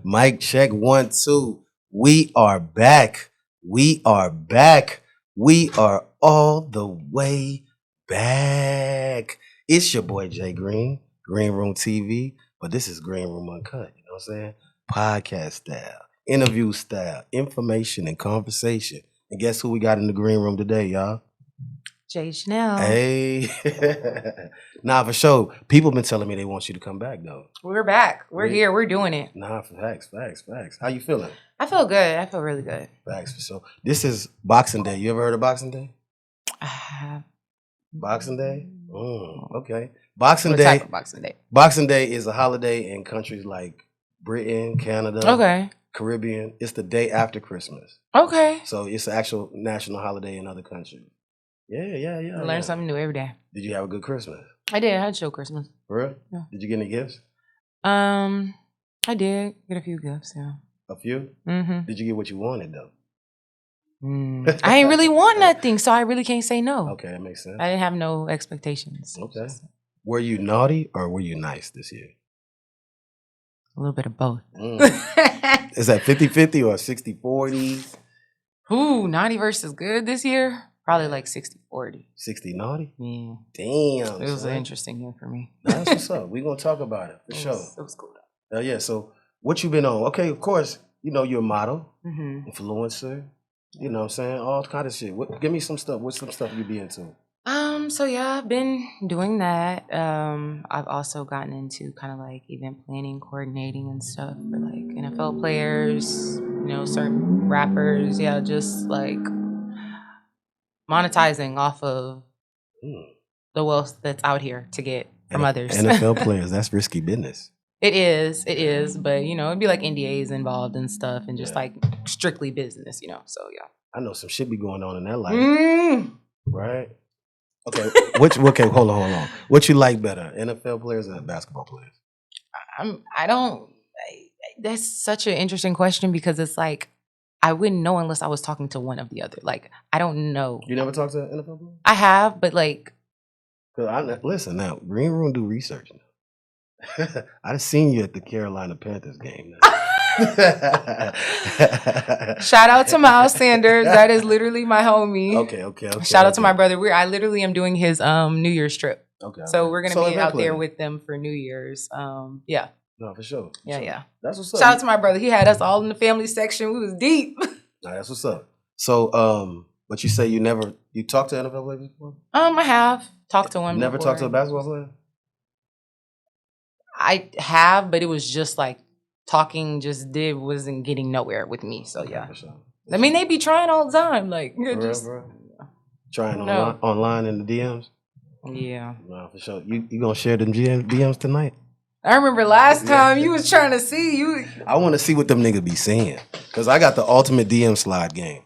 Mic check 1 2. We are back. We are back. We are all the way back. It's your boy Jay Green, Greenroom TV, but this is Greenroom Uncut. You know what I'm saying? Podcast style, interview style, information and conversation. And guess who we got in the green room today, y'all? CHANELLE. Hey, nah, for sure. People been telling me they want you to come back though. We're back. We're here. We're doing it. Nah, facts. How you feeling? I feel good. I feel really good. Facts for sure. This is Boxing Day. You ever heard of Boxing Day? I have. Boxing Day? Okay. Boxing What Day. type of Boxing Day? Boxing Day is a holiday in countries like Britain, Canada, Okay. Caribbean. It's the day after Christmas. Okay. So it's an actual national holiday in other countries. Yeah. Learn something new every day. Did you have a good Christmas? I did. I had show Christmas. For real? Yeah. Did you get any gifts? I did get a few gifts. Yeah. A few? Mm-hmm. Did you get what you wanted though? I ain't really want nothing, so I really can't say no. Okay, that makes sense. I didn't have no expectations. Okay. Were you naughty or were you nice this year? A little bit of both. Is that 50-50 or 60-40? Ooh, naughty versus good this year? Probably like 60-40. 60 naughty? Yeah. Damn. It was son. an interesting year for me. That's what's up. We're going to talk about it for sure. It was cool though. Yeah, so what you been on? Okay, of course, you know you're a model, Mm-hmm. influencer, you know what I'm saying? All kind of shit. Give me some stuff. What's some stuff you be into? So yeah, I've been doing that. I've also gotten into kind of like event planning, coordinating and stuff for like NFL players, you know, certain rappers. Yeah, just like monetizing off of the wealth that's out here to get from others. NFL players, that's risky business. It is, but you know, it'd be like NDAs involved and stuff and just like strictly business, you know. So yeah. I know some shit be going on in that life. Right? Okay, hold on. What you like better, NFL players or basketball players? That's such an interesting question because it's like I wouldn't know unless I was talking to one of the other. Like I don't know. You never talked to an NFL player? I have, but like, listen now, Green Room do research now. I've seen you at the Carolina Panthers game now. Shout out to Miles Sanders. That is literally my homie. Okay. Shout out to my brother. I literally am doing his New Year's trip. Okay. So we're gonna be out there with them for New Year's. Yeah. No, for sure. Yeah. That's what's up. Shout out to my brother. He had us all in the family section. We was deep. Nah, that's what's up. So, but you say you talked to NFL players before? I have talked to one. Never before. talked to a basketball player? I have, but it was just like talking wasn't getting nowhere with me. So yeah. For sure. I mean, they be trying all the time. Like just trying online in the DMs? Yeah. No, for sure. You gonna share them DMs tonight? I remember last time you was trying to see you. I want to see what them niggas be saying. Cause I got the ultimate DM slide game.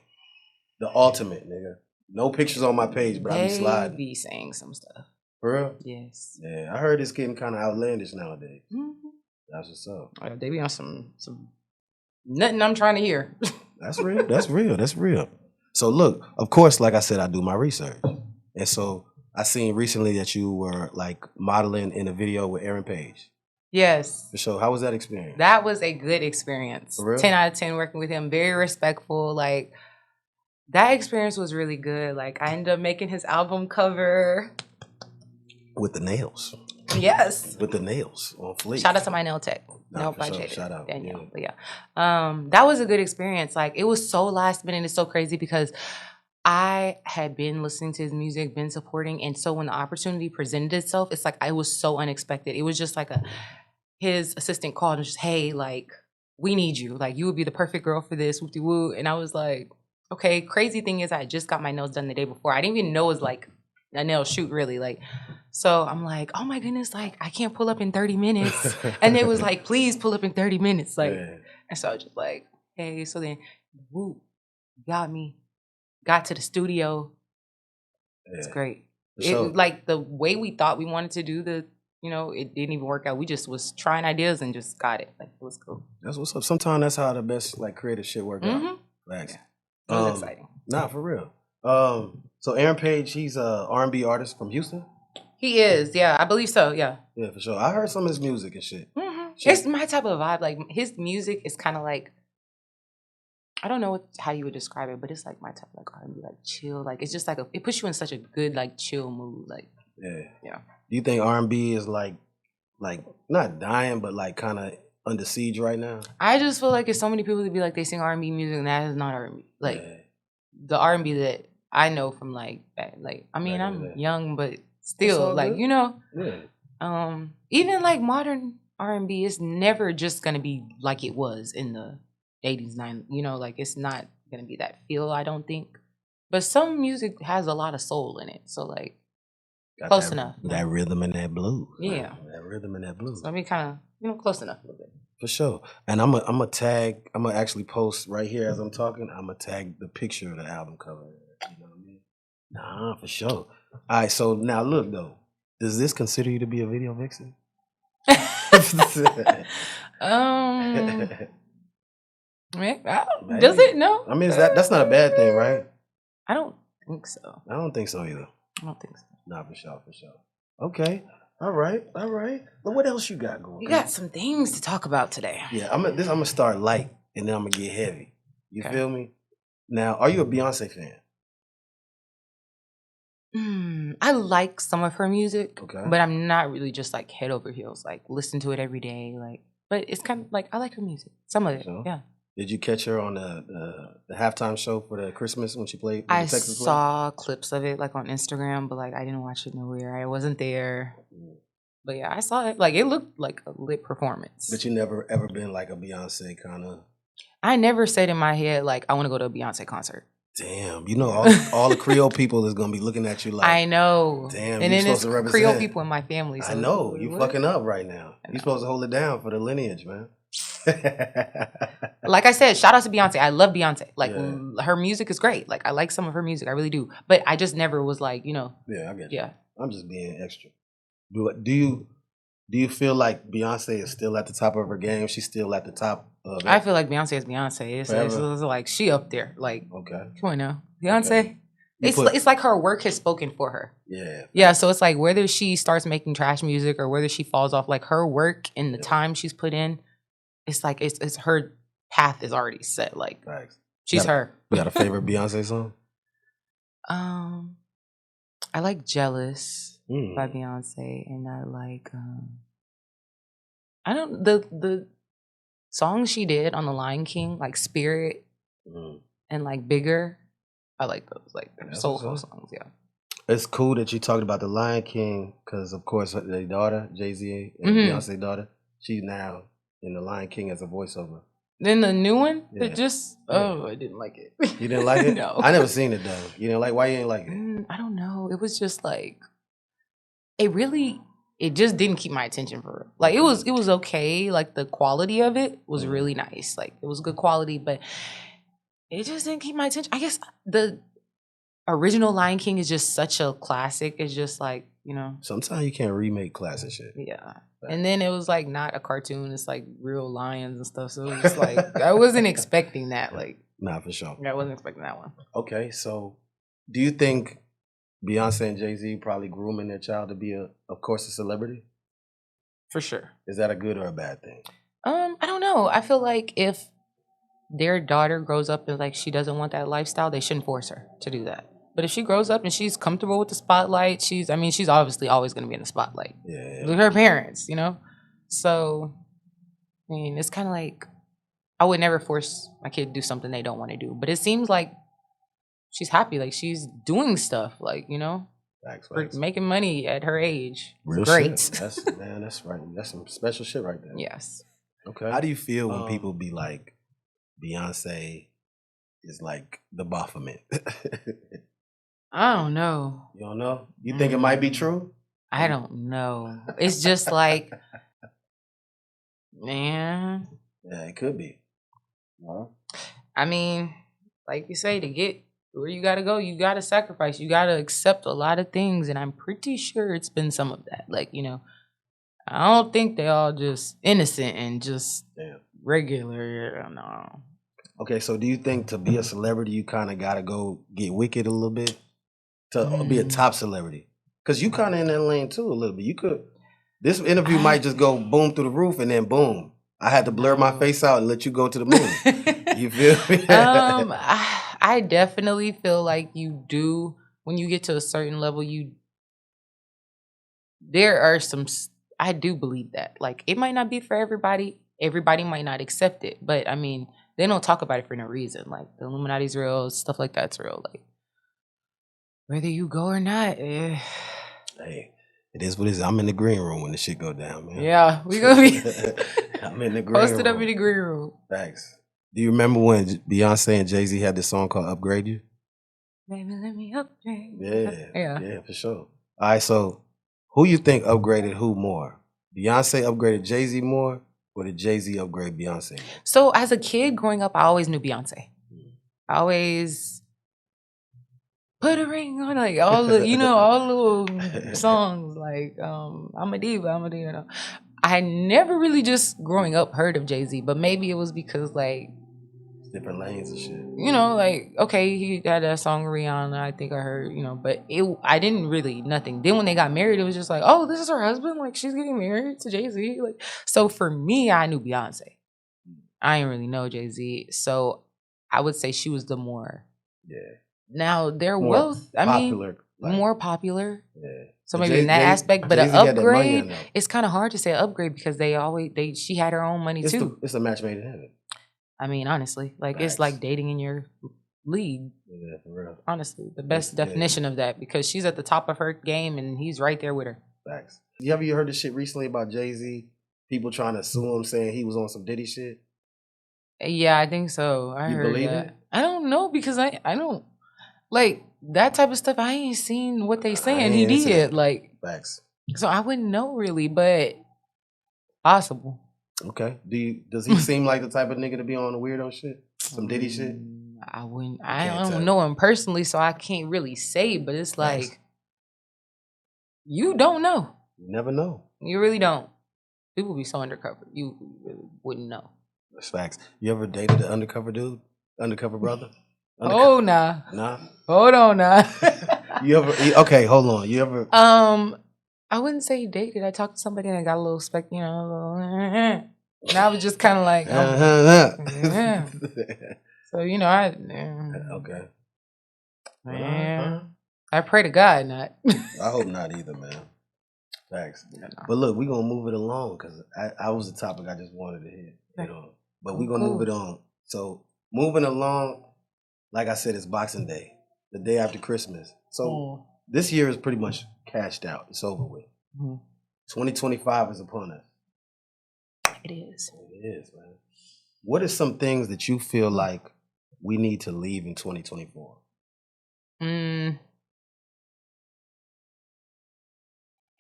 The ultimate, nigga. No pictures on my page, but I be sliding. They be saying some stuff. For real? Yes. Yeah, I heard it's getting kind of outlandish nowadays. Mm-hmm. That's what's up. They be on some nothing I'm trying to hear. That's real. So look, of course, like I said, I do my research. And so I seen recently that you were like modeling in a video with Aaron Page. Yes. For sure. How was that experience? That was a good experience. For real? 10 out of 10 working with him. Very respectful. Like that experience was really good. Like I ended up making his album cover. With the nails. Yes. With the nails on fleek. Shout out to my nail tech. No, by sure. Shout out. Danielle. Yeah. But yeah. That was a good experience. Like it was so last minute. It's so crazy because I had been listening to his music, been supporting. And so when the opportunity presented itself, it's like it was so unexpected. It was just like his assistant called and just, hey, like, we need you. Like, you would be the perfect girl for this. Whoop-de-woo. And I was like, okay. Crazy thing is I just got my nails done the day before. I didn't even know it was like a nail shoot really. Like, so I'm like, oh my goodness, like I can't pull up in 30 minutes. And it was like, please pull up in 30 minutes. Like, and so I was just like, hey, so then whoop, got to the studio. It's great. Like the way we thought we wanted to do it didn't even work out. We just was trying ideas and just got it. Like it was cool. That's what's up. Sometimes that's how the best like creative shit work out. Thanks. Yeah. It was exciting. Nah, for real. So Aaron Page, he's a R&B artist from Houston? He is, yeah. I believe so, yeah. Yeah, for sure. I heard some of his music and shit. It's my type of vibe. Like his music is kind of like, I don't know how you would describe it, but it's like my type of like R&B, like chill. Like it's just like it puts you in such a good like chill mood. Like yeah. Do you think R&B is like not dying, but like kind of under siege right now? I just feel like it's so many people that be like they sing R&B music and that is not R&B. Like the R&B that I know from like I mean I'm young, but still like good. You know, even like modern R&B is never just gonna be like it was in the 80s, 90s. You know, like it's not gonna be that feel. I don't think, but some music has a lot of soul in it. So like. Got close enough. That rhythm and that blues. Yeah. That rhythm and that blues. So I mean, kind of, close enough a little bit. For sure. And I'm gonna actually post right here as I'm talking. I'm gonna tag the picture of the album cover. You know what I mean? Nah, for sure. All right. So now look though, does this consider you to be a video vixen? Does it? No. I mean, that's not a bad thing, right? I don't think so. I don't think so either. I don't think so. Nah, for sure. Okay. All right. Well, what else you got going? You got some things to talk about today. Yeah, I'm gonna start light and then I'm gonna get heavy. You feel me? Now, are you a Beyonce fan? I like some of her music, okay, but I'm not really just like head over heels, like listen to it every day. Like, but it's kind of like I like her music. Some of it, yeah. Did you catch her on the halftime show for the Christmas when she played? I saw clips of it like on Instagram, but like I didn't watch it nowhere. I wasn't there. But yeah, I saw it. Like it looked like a lit performance. But you never ever been like a Beyonce kind of. I never said in my head like I want to go to a Beyonce concert. Damn, you know all the Creole people is gonna be looking at you like I know. Damn, and then it's Creole people in my family. So I know you fucking up right now. You're supposed to hold it down for the lineage, man. Like I said, shout out to Beyonce. I love Beyonce. Like her music is great. Like I like some of her music. I really do. But I just never was like, you know. Yeah, I get you. Yeah. I'm just being extra. Do you feel like Beyonce is still at the top of her game? She's still at the top of it? I feel like Beyonce is Beyonce. It's like she up there. Like come on now. Beyonce. Okay. It's like her work has spoken for her. Yeah. Yeah. So it's like whether she starts making trash music or whether she falls off, like her work and the time she's put in, it's like it's her path is already set. Like she's her. You got a favorite Beyonce song? I like "Jealous" by Beyonce, and I like the songs she did on The Lion King, like "Spirit" and like "Bigger." I like those, like soulful songs. Yeah. It's cool that you talked about The Lion King because, of course, their daughter, Jay-Z, and Beyonce's daughter, she's now in The Lion King as a voiceover. Then the new one, I didn't like it. You didn't like it? No. I never seen it though. You know, like why you ain't like it? I don't know. It was just like it just didn't keep my attention for real. Like it was okay. Like the quality of it was really nice. Like it was good quality, but it just didn't keep my attention. I guess the original Lion King is just such a classic. It's just like, you know. Sometimes you can't remake classic shit. Yeah. And then it was like not a cartoon. It's like real lions and stuff. So it was like I wasn't expecting that. Like nah, for sure. I wasn't expecting that one. Okay, so do you think Beyonce and Jay-Z probably grooming their child to be of course, a celebrity? For sure. Is that a good or a bad thing? I don't know. I feel like if their daughter grows up and like she doesn't want that lifestyle, they shouldn't force her to do that. But if she grows up and she's comfortable with the spotlight, she's obviously always going to be in the spotlight. Yeah. With her parents, you know? So, I mean, it's kind of like, I would never force my kid to do something they don't want to do. But it seems like she's happy. Like, she's doing stuff, like, you know? Facts. Making money at her age. Real great. Shit. That's right. That's some special shit right there. Yes. Okay. How do you feel when people be like, Beyonce is like the Baphomet? I don't know. You don't know? You think it might be true? I don't know. It's just like, man. Yeah, it could be. Well, I mean, like you say, to get where you got to go, you got to sacrifice. You got to accept a lot of things. And I'm pretty sure it's been some of that. Like, you know, I don't think they all just innocent and just regular. I don't know. Okay, so do you think to be a celebrity, you kind of got to go get wicked a little bit to be a top celebrity? Because you kind of in that lane too a little bit. You could. This interview might just go boom through the roof and then boom. I had to blur my face out and let you go to the moon. You feel me? I definitely feel like you do when you get to a certain level. There are I do believe that. Like, it might not be for everybody. Everybody might not accept it, but I mean, they don't talk about it for no reason. Like, the Illuminati's real, stuff like that's real. Like, whether you go or not, hey, it is what it is. I'm in the green room when the shit go down, man. Yeah, we gonna be I'm in the green room. posted up in the green room. Thanks. Do you remember when Beyonce and Jay-Z had this song called Upgrade You? Baby, let me upgrade. Yeah, for sure. All right, so who you think upgraded who more? Beyonce upgraded Jay-Z more, or did Jay-Z upgrade Beyonce more? So as a kid growing up, I always knew Beyonce. I always put a ring on, like, all the, all the little songs, like, I'm a diva, I'm a diva. I never really just growing up heard of Jay-Z, but maybe it was because, like, different lanes and shit. Like, okay, he had that song Rihanna, I think I heard, but I didn't really nothing. Then when they got married, it was just like, oh, this is her husband, like, she's getting married to Jay-Z. Like, so for me, I knew Beyonce. I didn't really know Jay-Z. So I would say she was the more. Yeah. Now their wealth, more popular. Yeah. So maybe in that aspect, but an upgrade, it's kind of hard to say an upgrade because she had her own money too. It's a match made in heaven. I mean, honestly, like, it's like dating in your league. Yeah, for real. Honestly, the best definition of that, because she's at the top of her game and he's right there with her. Facts. You ever heard this shit recently about Jay-Z? People trying to sue him saying he was on some Diddy shit? Yeah, I think so. I heard believe that. it? I don't know, because I don't like that type of stuff. I ain't seen what they saying he did. Like, facts. So I wouldn't know really, but possible. Okay. Does he seem like the type of nigga to be on the weirdo shit? Some Diddy shit? I wouldn't. I don't know him personally, so I can't really say. But it's like, you don't know. You never know. You really don't. People be so undercover. You really wouldn't know. That's facts. You ever dated an undercover dude? Undercover brother? Oh, nah. Nah? Hold on, nah. Okay, hold on. You ever... I wouldn't say dated. I talked to somebody and I got a little and I was just kind of like, So, okay. Man, I pray to God not. I hope not either, man. Thanks. But look, we're going to move it along because I was the topic I just wanted to hit. But we're going to move it on. So, moving along, like I said, it's Boxing Day, the day after Christmas. So, this year is pretty much cashed out. It's over with. 2025 is upon us. It is. It is, man. What are some things that you feel like we need to leave in 2024? Can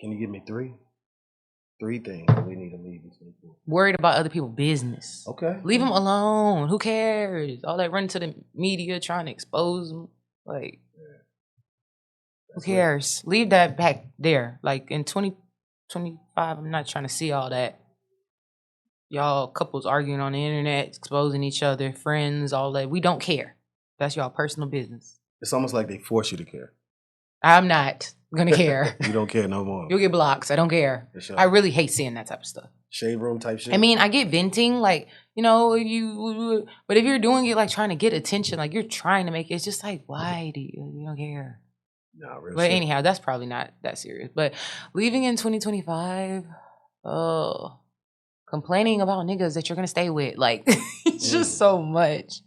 you give me three? Three things that we need to leave in 2024. Worried about other people's business. Okay. Leave them alone. Who cares? All that running to the media trying to expose them. Like, who cares? Leave that back there. Like, in 2025, I'm not trying to see all that. Y'all couples arguing on the internet, exposing each other, friends, all that. We don't care. That's y'all personal business. It's almost like they force you to care. I'm not gonna care. You don't care no more. You'll get blocks. I don't care. Sure. I really hate seeing that type of stuff. Shade room type shit. I mean, I get venting, like, but if you're doing it like trying to get attention, like you're trying to make it, it's just like, why do you don't care? No, really. But anyhow, that's probably not that serious. But leaving in 2025, complaining about niggas that you're gonna stay with, like, it's just so much.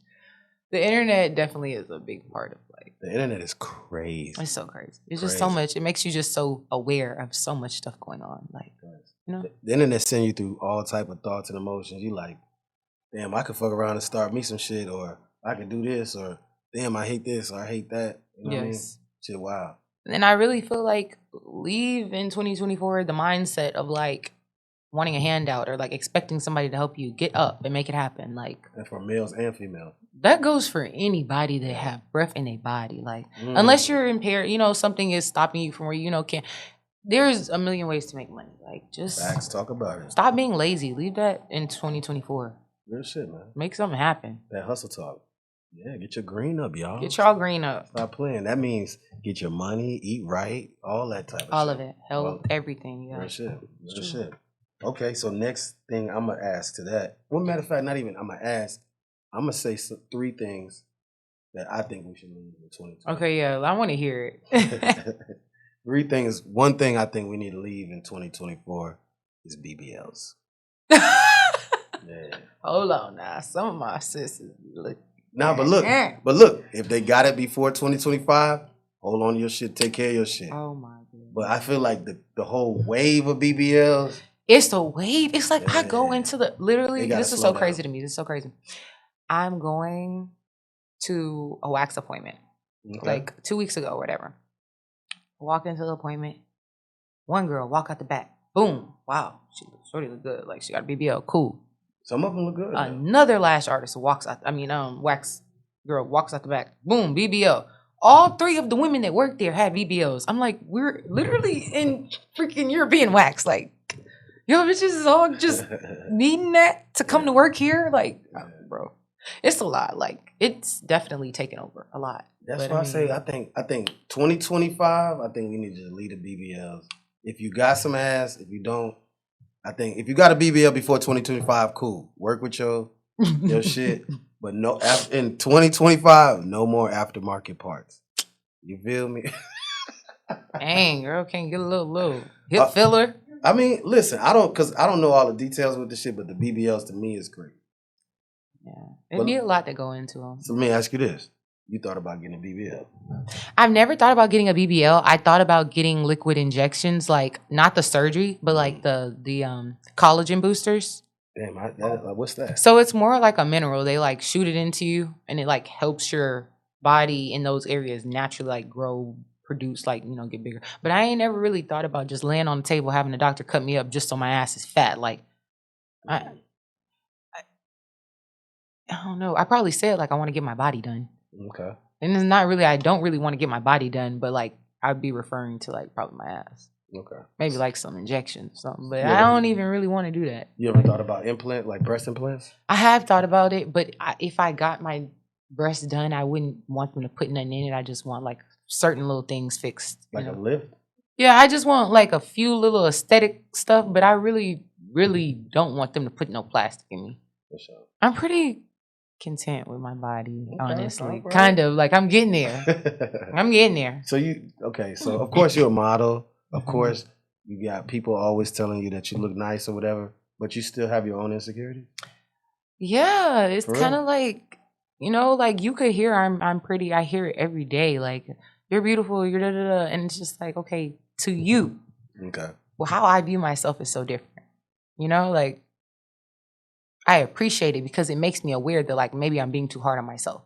The internet definitely is a big part of, like, the internet is crazy. It's so crazy. It's just so much. It makes you just so aware of so much stuff going on. Like, the internet send you through all type of thoughts and emotions. You like, damn, I could fuck around and start me some shit, or I could do this, or damn, I hate this, or I hate that. You know what I mean? Shit, wow. And I really feel like leave in 2024 the mindset of like wanting a handout or like expecting somebody to help you get up and make it happen. Like, and for males and females. That goes for anybody that have breath in their body. Like, unless you're impaired, something is stopping you from where can't. There's a million ways to make money. Like, just facts, talk about it. Stop being lazy. Leave that in 2024. Real shit, man. Make something happen. That hustle talk. Yeah, get your green up, y'all. Get y'all green up. Stop playing. That means get your money, eat right, all that type of shit. All of it. Health, everything. Yeah. Real shit. Real shit. Okay, so next thing I'm gonna ask to that. Well, matter of fact, not even I'm gonna ask. I'm gonna say 3 things that I think we should leave in 2020. Okay, yeah, I want to hear it. 3 things. One thing I think we need to leave in 2024 is BBLs. Yeah. Hold on now. Some of my sisters look. Nah, but look, if they got it before 2025, hold on to your shit, take care of your shit. Oh my god. But I feel like the whole wave of BBLs. It's the wave. It's like I go into the literally. This is so crazy to me. This is so crazy. I'm going to a wax appointment like 2 weeks ago, or whatever. Walk into the appointment. One girl walk out the back. Boom. Wow. She look good. Like she got a BBL. Cool. Some of them look good. Another lash artist walks out. Wax girl walks out the back. Boom. BBL. All 3 of the women that work there had BBLs. I'm like, we're literally in freaking European wax. Like, yo, bitches is all just needing that to come to work here. Like, bro, it's a lot. Like, it's definitely taken over a lot. That's why I say I think 2025. I think we need to leave the BBLs. If you got some ass, if you don't, I think if you got a BBL before 2025, cool. Work with your shit. But no, in 2025, no more aftermarket parts. You feel me? Dang, girl, can't get a little hip filler. I mean, listen, I don't know all the details with the shit, but the BBLs to me is great. Yeah, it'd be a lot to go into them. So let me ask you this: you thought about getting a BBL? I've never thought about getting a BBL. I thought about getting liquid injections, like not the surgery, but like the collagen boosters. Damn, what's that? So it's more like a mineral. They like shoot it into you, and it like helps your body in those areas naturally like grow, produce, like, you know, get bigger. But I ain't never really thought about just laying on the table having a doctor cut me up just so my ass is fat. Like, I don't know. I probably said like I want to get my body done. Okay. And it's not really. I don't really want to get my body done, but like I'd be referring to like probably my ass. Okay. Maybe like some injections or something. But I don't even really want to do that. You ever thought about like breast implants? I have thought about it, but if I got my breasts done, I wouldn't want them to put nothing in it. I just want like certain little things fixed. Like a lift? Yeah, I just want like a few little aesthetic stuff, but I really, really don't want them to put no plastic in me. For sure. I'm pretty content with my body, honestly. Right. Kind of like I'm getting there. I'm getting there. So so of course you're a model. Of course you got people always telling you that you look nice or whatever, but you still have your own insecurities? Yeah, it's kind of like, you know, like you could hear I'm pretty. I hear it every day. Like, you're beautiful, you're da da da. And it's just like, okay, to you. Okay. Well, how I view myself is so different. You know, like I appreciate it because it makes me aware that like maybe I'm being too hard on myself.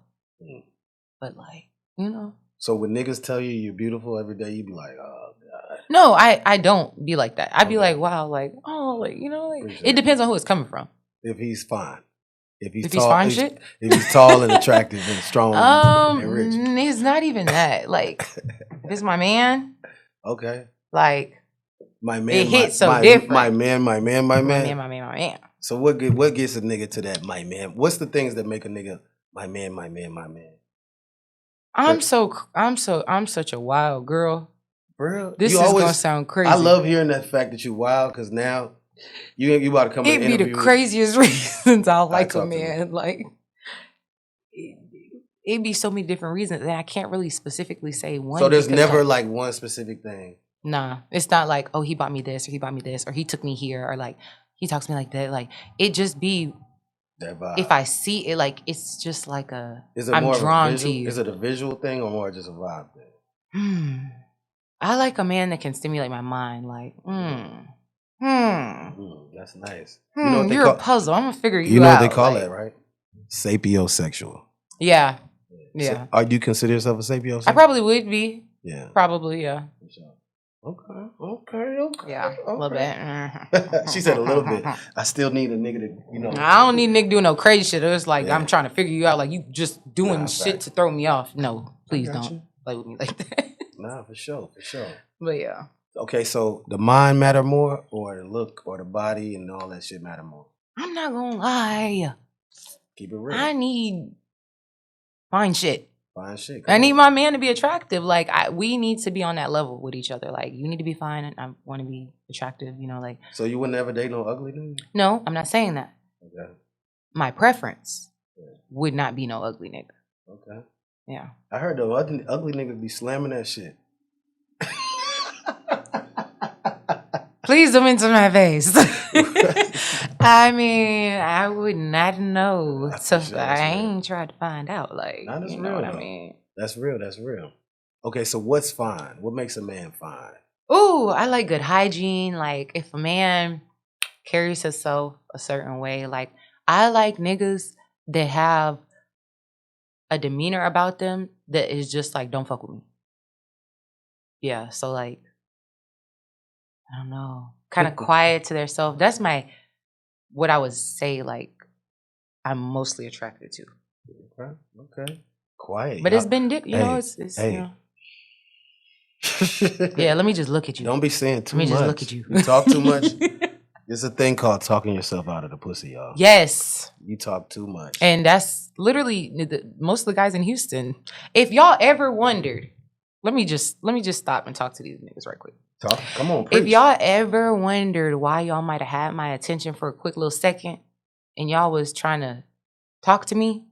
But like, you know. So when niggas tell you you're beautiful every day, you be like, oh God. No, I don't be like that. I'd be like, wow, like, oh, like, you know, like it depends on who it's coming from. If he's fine. If he's tall, fine shit? If he's tall and attractive and strong and rich. It's not even that. Like, if it's my man. Okay. Like, my man, it hits so different. My man. My man. So what gets a nigga to that my man? What's the things that make a nigga my man? I'm such a wild girl. Bro, this is gonna sound crazy. I love hearing that fact that you wild because now you about to come. It'd be the craziest reasons I like a man. Like, it'd be so many different reasons, and I can't really specifically say one. So there's never like one specific thing. Nah, it's not like, oh, he bought me this, or he took me here, or like he talks to me like that. Like, it just be that vibe. If I see it, like it's just like I'm more drawn to you. Is it a visual thing or more just a vibe thing? I like a man that can stimulate my mind. Like, that's nice. You know you're a puzzle. I'm gonna figure you out. You know what they call that, right? Sapiosexual. Yeah. So, are you consider yourself a sapiosexual? I probably would be. Yeah. Probably, yeah. Okay. Yeah, a little bit. She said a little bit. I still need a nigga to, you know. I don't need a nigga doing no crazy shit. It's like I'm trying to figure you out. Like you just doing shit to throw me off. No, please don't play with me like that. Nah, for sure. But yeah. Okay, so the mind matter more, or the look, or the body, and all that shit matter more? I'm not gonna lie. Keep it real. I need Fine shit. Fine shit. I need my man to be attractive. Like we need to be on that level with each other. Like you need to be fine and I want to be attractive, you know, like. So you would never date no ugly nigga? No, I'm not saying that. Okay. My preference would not be no ugly nigga. Okay. Yeah. I heard the ugly niggas be slamming that shit. Please don't mention my face. I mean, I would not know. So I ain't tried to find out. Like, that's you real, know what though. I mean? That's real. That's real. Okay, so what's fine? What makes a man fine? Ooh, I like good hygiene. Like, if a man carries himself a certain way, like, I like niggas that have a demeanor about them that is just like, don't fuck with me. Yeah, so like, I don't know, kind of quiet to themselves. That's what I would say, like, I'm mostly attracted to. Okay. Quiet. But it's been, you know, it's hey. you know. Yeah, let me just look at you. Don't be saying too much. Let me just look at you. You talk too much. There's a thing called talking yourself out of the pussy, y'all. Yes. You talk too much. And that's literally most of the guys in Houston. If y'all ever wondered, let me just stop and talk to these niggas right quick. Talk. Come on, preach. If y'all ever wondered why y'all might have had my attention for a quick little second and y'all was trying to talk to me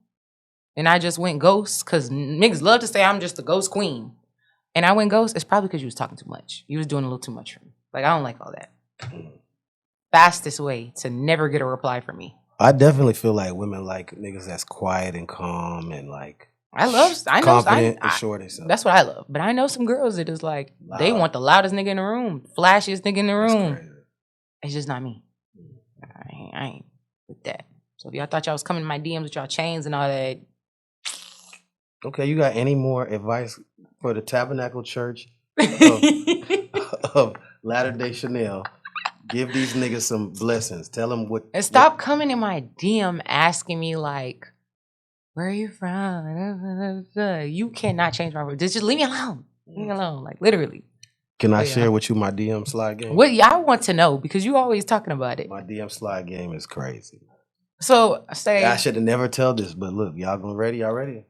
and I just went ghost, because niggas love to say I'm just a ghost queen. And I went ghost, it's probably because you was talking too much. You was doing a little too much for me. Like, I don't like all that. Fastest way to never get a reply from me. I definitely feel like women like niggas that's quiet and calm and like confident and sure themselves. That's what I love. But I know some girls that is like, loud. They want the loudest nigga in the room, flashiest nigga in the room. It's just not me. I ain't with that. So if y'all thought y'all was coming to my DMs with y'all chains and all that. Okay, you got any more advice for the Tabernacle Church of Latter-day Chanel? Give these niggas some blessings. Tell them what. And stop coming in my DM asking me like, where are you from? You cannot change my voice. Just leave me alone. Leave me alone. Like, literally. Can I share with you my DM slide game? What? I want to know because you always talking about it. My DM slide game is crazy. So say I should have never told this, but look, y'all ready? Y'all ready?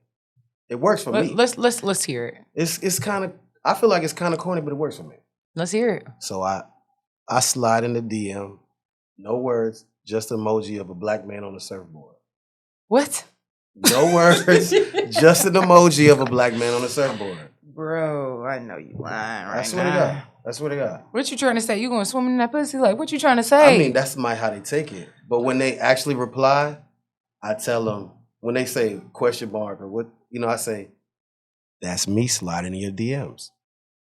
It works for me. Let's hear it. It's kind of, I feel like it's kind of corny, but it works for me. Let's hear it. So I slide in the DM, no words, just emoji of a black man on a surfboard. What? No words, just an emoji of a black man on a surfboard. Bro, I know you lying right now. I swear to God. What you trying to say? You gonna swim in that pussy? Like, what you trying to say? I mean, that's how they take it. But when they actually reply, I tell them, when they say question mark or what, you know, I say, that's me sliding in your DMs.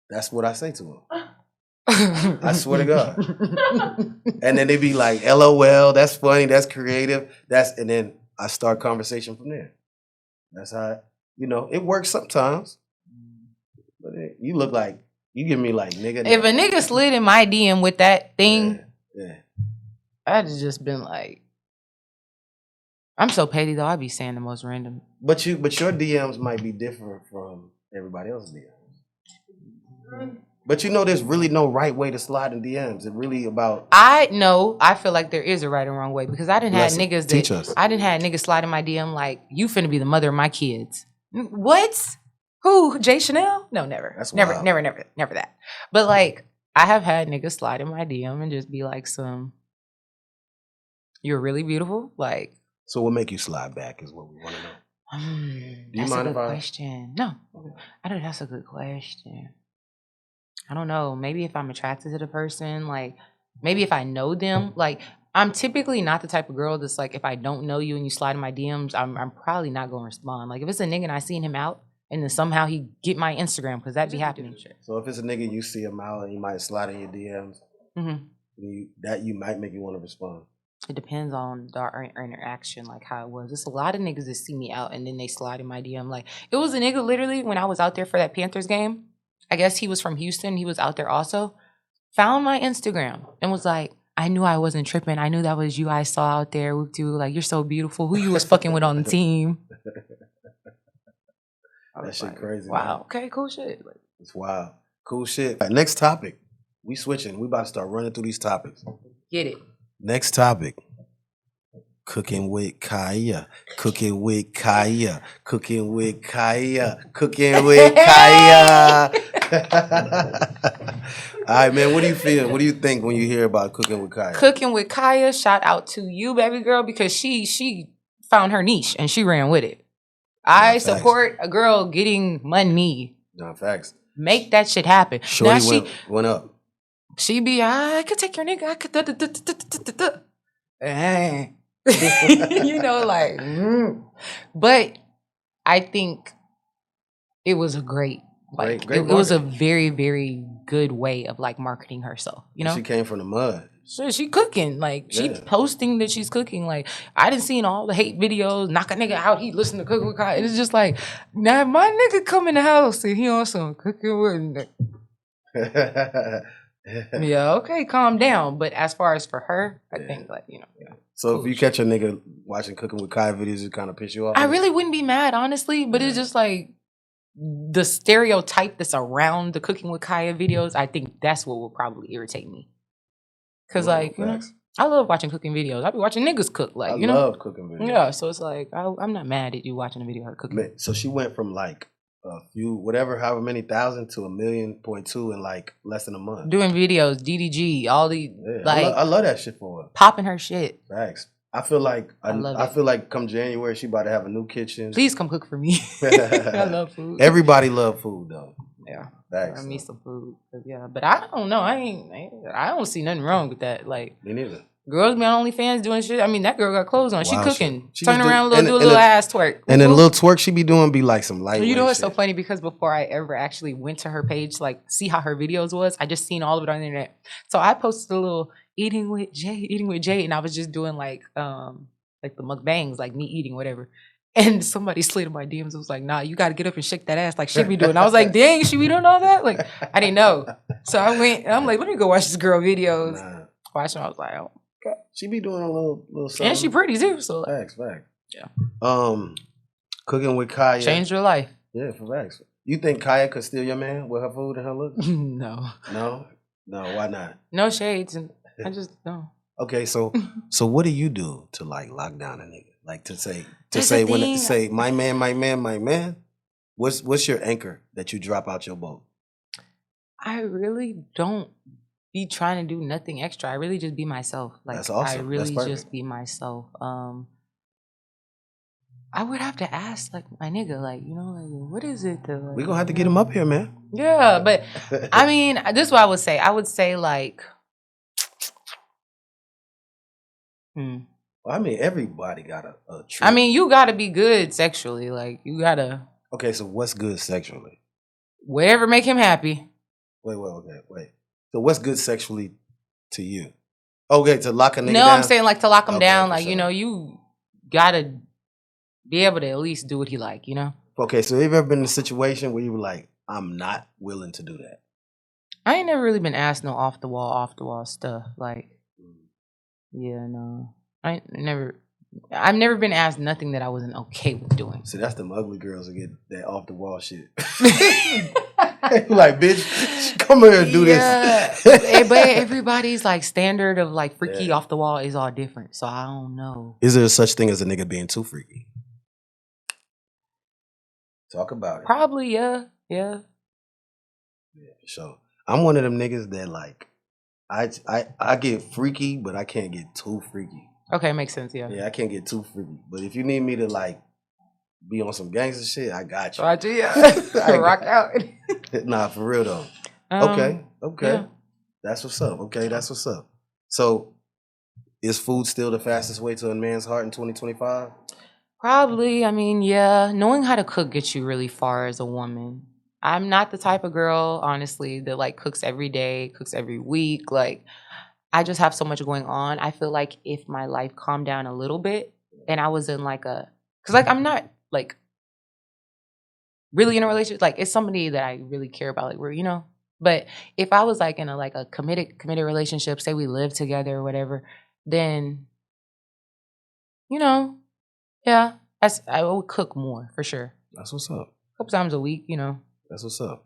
That's what I say to them. I swear to God. And then they be like, LOL, that's funny, that's creative. And then I start conversation from there. That's how, you know, it works sometimes. But you look like, you give me like, nigga. If a nigga slid in my DM with that thing, yeah. I'd just been like, I'm so petty though, I'd be saying the most random. But your DMs might be different from everybody else's DMs. But you know, there's really no right way to slide in DMs. It's really about. I feel like there is a right and wrong way because I didn't have niggas teach us. I didn't have niggas slide in my DM like, you finna be the mother of my kids. What? Who? Jay Chanel? No, never. That's never, wild. never that. But like, I have had niggas slide in my DM and just be like, you're really beautiful. Like. So what make you slide back is what we want to know. Do you mind if I? Question. No, I don't. That's a good question. I don't know. Maybe if I'm attracted to the person, like maybe if I know them, like I'm typically not the type of girl that's like, if I don't know you and you slide in my DMs, I'm probably not gonna respond. Like if it's a nigga and I seen him out and then somehow he get my Instagram, because that'd be happening. Shit. So if it's a nigga you see him out and he might slide in your DMs, you might make you want to respond. It depends on our interaction, like how it was. There's a lot of niggas that see me out and then they slide in my DM. Like it was a nigga literally when I was out there for that Panthers game. I guess he was from Houston. He was out there also. Found my Instagram and was like, I knew I wasn't tripping. I knew that was you I saw out there. Whoop doo. Like, you're so beautiful. Who you was fucking with on the team? That shit like, crazy. Wow. Man. Okay, cool shit. Like, it's wild. Cool shit. Right, next topic. We switching. We about to start running through these topics. Get it. Next topic. Cooking with Kaya. Cooking with Kaya. Cooking with Kaya. Cooking with Kaya. All right, man. What do you feel? What do you think when you hear about Cooking with Kaya? Cooking with Kaya, shout out to you, baby girl, because she found her niche and she ran with it. I support a girl getting money. No, facts. Make that shit happen. Shorty went up. She be, I could take your nigga. I could. You know, like, but I think it was a great, like, it was a very, very good way of like marketing herself. You know, she came from the mud. So she cooking, like she posting that she's cooking. Like I done seen all the hate videos, knock a nigga out, he listen to Cooking with Kyle. It's just like, now my nigga come in the house and he on some cooking with. Yeah, okay, calm down. But as far as for her, I think like, you know. Yeah. So if you catch a nigga watching Cooking with Kyle videos, it kind of piss you off? I really wouldn't be mad, honestly, but it's just like the stereotype that's around the Cooking with Kaya videos. I think that's what will probably irritate me. Cause like, you know, I love watching cooking videos. I be watching niggas cook, like, you know. I love cooking videos. Yeah, so it's like I'm not mad at you watching a video of her cooking. Man, so she went from like a few, however many thousand to 1.2 million in like less than a month. Doing videos, DDG, all the like. I love that shit for her. Popping her shit. Facts. I feel like I feel like come January she about to have a new kitchen. Please come cook for me. I love food. Everybody love food though. Yeah. Facts. I need some food. Yeah, but I don't know. I don't see nothing wrong with that. Like, me neither. Girls be on OnlyFans doing shit. I mean, that girl got clothes on. She cooking. Turn around, do a little ass twerk. And then the little twerk she be doing be like some lightweight. You know what's so funny? Because before I ever actually went to her page, like see how her videos was, I just seen all of it on the internet. So I posted a little eating with Jay, and I was just doing like the mukbangs, like me eating whatever. And somebody slid in my DMs and was like, nah, you got to get up and shake that ass like she be doing. I was like, dang, she be doing all that? Like, I didn't know. So I went, and I'm like, let me go watch this girl videos. Watch them. I was like, oh, okay. She be doing a little something. And she pretty too. So like, facts. Yeah. Cooking with Kaya. Changed your life. Yeah, for facts. You think Kaya could steal your man with her food and her look? No. No? No, why not? No shades. And I just don't. Okay, so what do you do to like lock down a nigga? Like to say my man. What's your anchor that you drop out your boat? I really don't be trying to do nothing extra. I really just be myself. Like that's awesome. I really just be myself. I would have to ask like my nigga, like, you know, like what is it that like, we're gonna have to get him up here, man. Yeah, but I mean, this is what I would say. I would say like Well, I mean, everybody got a trick. I mean, you gotta be good sexually. Like, you gotta. Okay, so what's good sexually? Whatever make him happy. Wait. So what's good sexually to you? Okay, to lock a nigga down? No, I'm saying like to lock him down. Like, you know, you gotta be able to at least do what he like, you know? Okay, so have you ever been in a situation where you were like, I'm not willing to do that? I ain't never really been asked no off the wall stuff. Like, yeah, no. I've never been asked nothing that I wasn't okay with doing. See, that's them ugly girls that get that off the wall shit. Like, bitch, come here and do this. But everybody's like standard of like freaky off the wall is all different. So I don't know. Is there such thing as a nigga being too freaky? Talk about it. Probably, yeah. Yeah, for sure. I'm one of them niggas that like I get freaky, but I can't get too freaky. Okay, makes sense, yeah. Yeah, I can't get too freaky. But if you need me to like be on some gangster shit, I got you. Roger, yeah. Rock out. Nah, for real though. Okay. Yeah. That's what's up. Okay, that's what's up. So is food still the fastest way to a man's heart in 2025? Probably. I mean, yeah. Knowing how to cook gets you really far as a woman. I'm not the type of girl, honestly, that like cooks every day, cooks every week. Like, I just have so much going on. I feel like if my life calmed down a little bit and I was in like because like I'm not like really in a relationship, like it's somebody that I really care about, like we're, you know, but if I was like in a committed relationship, say we live together or whatever, then, you know, yeah, I would cook more for sure. That's what's up. A couple times a week, you know. That's what's up.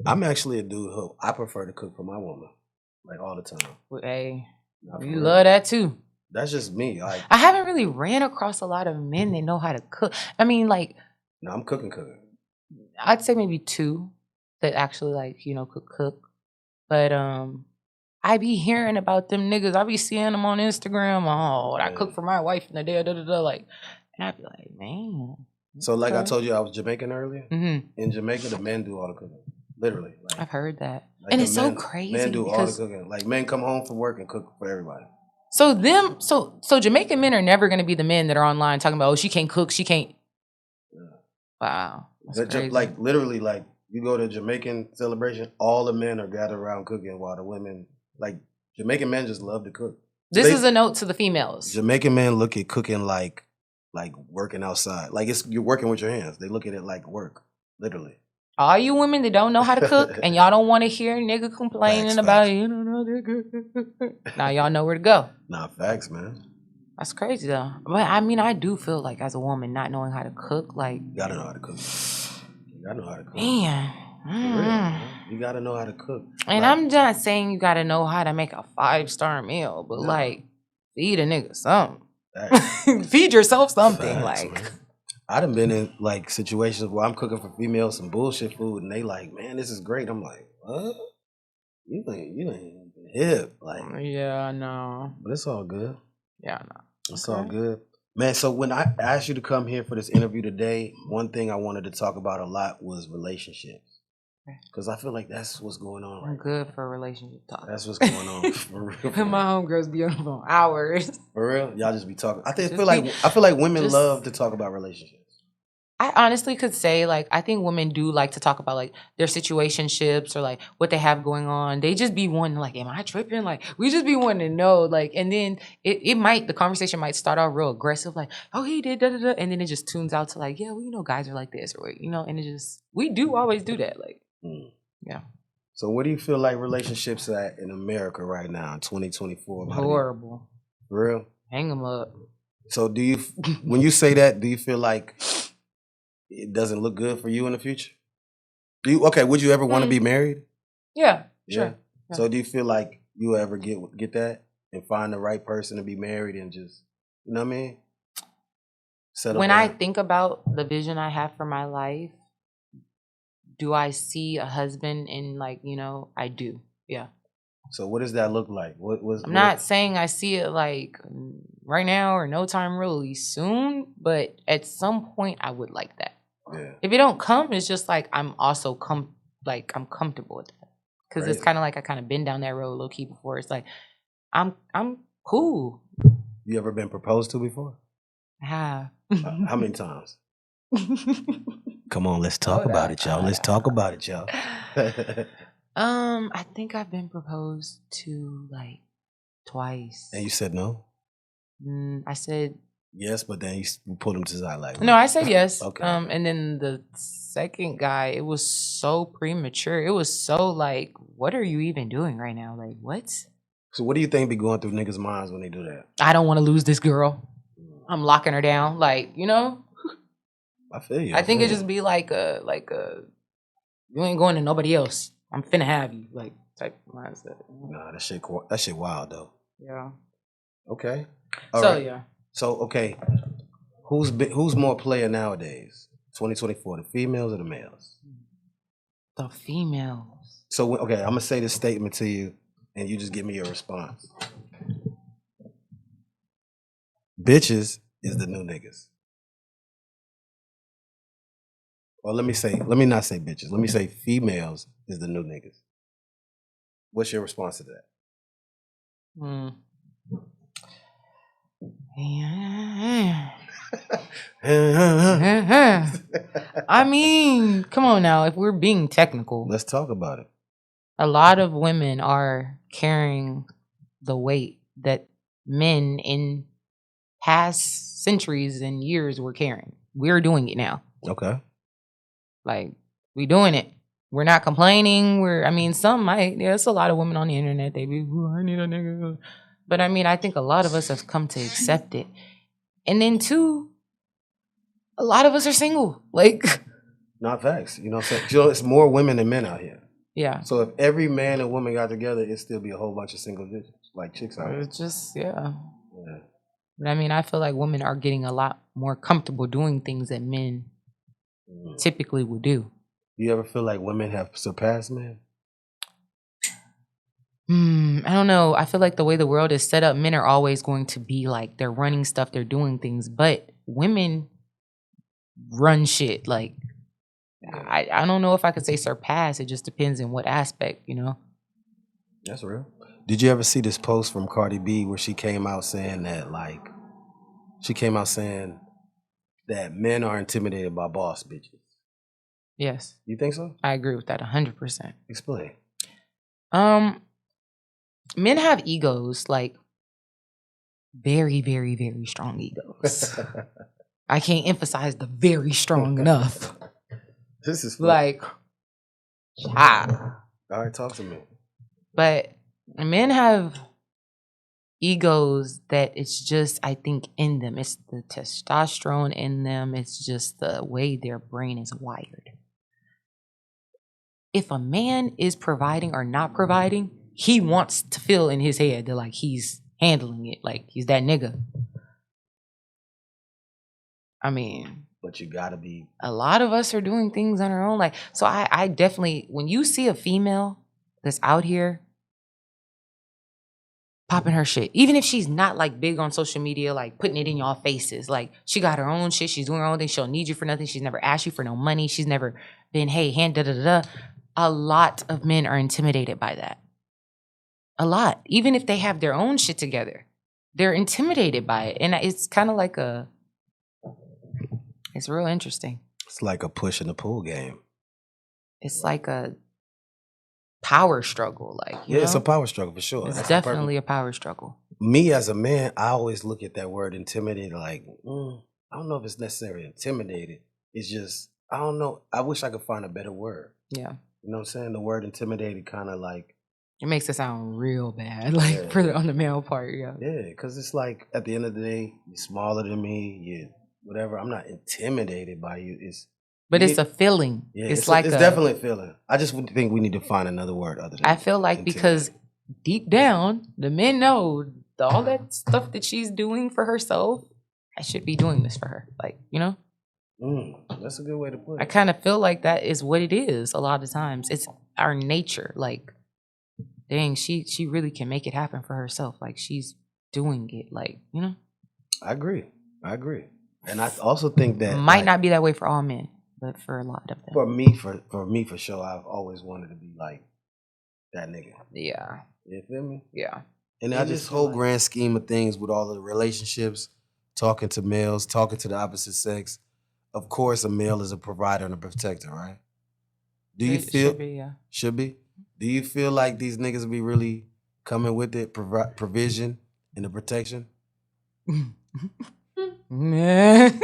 I'm actually a dude who I prefer to cook for my woman, like all the time. Hey, you love that too. That's just me. Like, I haven't really ran across a lot of men that know how to cook. I mean, like, no, I'm cooking. I'd say maybe 2 that actually like, could cook. But I be hearing about them niggas. I be seeing them on Instagram. Oh, I cook for my wife in the day, like, and I be like, man. So, like I told you, I was Jamaican earlier. Mm-hmm. In Jamaica, the men do all the cooking. Literally, like, I've heard that, like and it's so men, crazy. Men do all the cooking. Like, men come home from work and cook for everybody. So Jamaican men are never gonna be the men that are online talking about, oh, she can't cook, she can't. Yeah. Wow, that's crazy. Like literally, like you go to Jamaican celebration, all the men are gathered around cooking while the women, like Jamaican men, just love to cook. So this is a note to the females. Jamaican men look at cooking like working outside. Like you're working with your hands. They look at it like work, literally. All you women that don't know how to cook and y'all don't want to hear nigga complaining about you don't know they're good. Now y'all know where to go. Nah, facts, man. That's crazy though. But I mean, I do feel like as a woman not knowing how to cook, like you gotta know how to cook. You gotta know how to cook. Man. For real, man. You gotta know how to cook. And like, I'm not saying you gotta know how to make a 5-star meal, but like feed a nigga something. Feed yourself something. Facts, like man. I done been in like situations where I'm cooking for females some bullshit food and they like, man, this is great. I'm like, what? You ain't hip. Like, yeah, I know. But it's all good. Yeah, I know. It's all good. Man, so when I asked you to come here for this interview today, one thing I wanted to talk about a lot was relationships. Because I feel like that's what's going on right now. I'm good for relationship talk. That's what's going on. For real. My homegirls be on the phone hours. For real? Y'all just be talking. I feel like women love to talk about relationships. I honestly could say, like, I think women do like to talk about, like, their situationships or, like, what they have going on. They just be wanting, like, am I tripping? Like, we just be wanting to know, like, and then the conversation might start out real aggressive, like, oh, he did, da-da-da, and then it just tunes out to, like, yeah, well, guys are like this, or, and it just, we do always do that, like, yeah. So where do you feel like relationships are at in America right now in 2024? Horrible. For real? Hang them up. So when you say that, do you feel like it doesn't look good for you in the future? Would you ever want to be married? Yeah, sure. Yeah. So do you feel like you ever get that and find the right person to be married and just, you know what I mean? When I think about the vision I have for my life, do I see a husband in, like, I do. Yeah. So what does that look like? I'm not saying I see it like right now or no time really soon, but at some point I would like that. Yeah. If it don't come, it's just like I'm also I'm comfortable with that because it's kind of like I kind of been down that road low key before. It's like I'm cool. You ever been proposed to before? I have. How many times? Come on, let's talk about it, y'all. Let's talk about it, y'all. I think I've been proposed to like twice. And you said no? I said yes, but then you pulled him to the side like no, I said yes. Okay. And then the second guy, it was so premature. It was so like, what are you even doing right now? Like, what? So what do you think be going through niggas' minds when they do that? I don't want to lose this girl. I'm locking her down. Like, I feel you. I think it just be like a you ain't going to nobody else. I'm finna have you, like type of mindset. Nah, that shit wild though. Yeah. Okay. All right. Yeah. So okay, who's more player nowadays? 2024, the females or the males? The females. So okay, I'm gonna say this statement to you, and you just give me your response. Bitches is the new niggas. Or let me not say bitches. Let me say females is the new niggas. What's your response to that? I mean, come on now. If we're being technical, let's talk about it. A lot of women are carrying the weight that men in past centuries and years were carrying. We're doing it now. Okay. Like, we doing it. We're not complaining. Some might. There's a lot of women on the internet. They be, I need a nigga. But I think a lot of us have come to accept it. And then two, a lot of us are single. Like, not facts. You know what I'm saying? It's more women than men out here. Yeah. So if every man and woman got together, it'd still be a whole bunch of single bitches, like chicks out here. It's just, yeah. But I mean, I feel like women are getting a lot more comfortable doing things that men typically would do. You ever feel like women have surpassed men? I don't know. I feel like the way the world is set up, men are always going to be like they're running stuff, they're doing things, but women run shit. Like I don't know if I could say surpass. It just depends in what aspect, you know. That's real. Did you ever see this post from Cardi B where she came out saying that men are intimidated by boss bitches? Yes, You think so? I agree with that 100%. Explain. Men have egos, like very, very, very strong egos. I can't emphasize the very strong enough. This is fun. Like, All right, talk to me. But men have egos that it's just, I think, in them. It's the testosterone in them. It's just the way their brain is wired. If a man is providing or not providing, he wants to feel in his head that like he's handling it, like he's that nigga. I mean, but you gotta be. A lot of us are doing things on our own. Like, so I definitely, when you see a female that's out here popping her shit, even if she's not like big on social media, like putting it in y'all faces, like she got her own shit, she's doing her own thing, she don't need you for nothing, she's never asked you for no money, she's never been, hey, hand da da da. A lot of men are intimidated by that. A lot. Even if they have their own shit together, they're intimidated by it. And it's kind of like it's real interesting. It's like a push and a pull game. It's like a power struggle. Like, you know? It's a power struggle for sure. It's definitely a power struggle. Me as a man, I always look at that word intimidated like, I don't know if it's necessarily intimidated. It's just, I don't know. I wish I could find a better word. Yeah. You know what I'm saying? The word intimidated kind of like. It makes it sound real bad, like on the male part, yeah. Yeah, because it's like at the end of the day, you're smaller than me, you whatever. I'm not intimidated by you. It's a feeling. Yeah, it's definitely a feeling. I just think we need to find another word other than. I feel like because deep down, the men know all that stuff that she's doing for herself. I should be doing this for her, like, you know. That's a good way to put it. I kind of feel like that is what it is. A lot of times, it's our nature. Like, dang, she really can make it happen for herself. Like, she's doing it. Like, you know. I agree, and I also think that might not be that way for all men, but for a lot of them. For me, for sure, I've always wanted to be like that nigga. Yeah. You feel me? Yeah. And I just whole grand scheme of things with all the relationships, talking to males, talking to the opposite sex. Of course, a male is a provider and a protector, right? Do you feel should be, yeah. Should be? Do you feel like these niggas be really coming with it, provision and the protection? Man.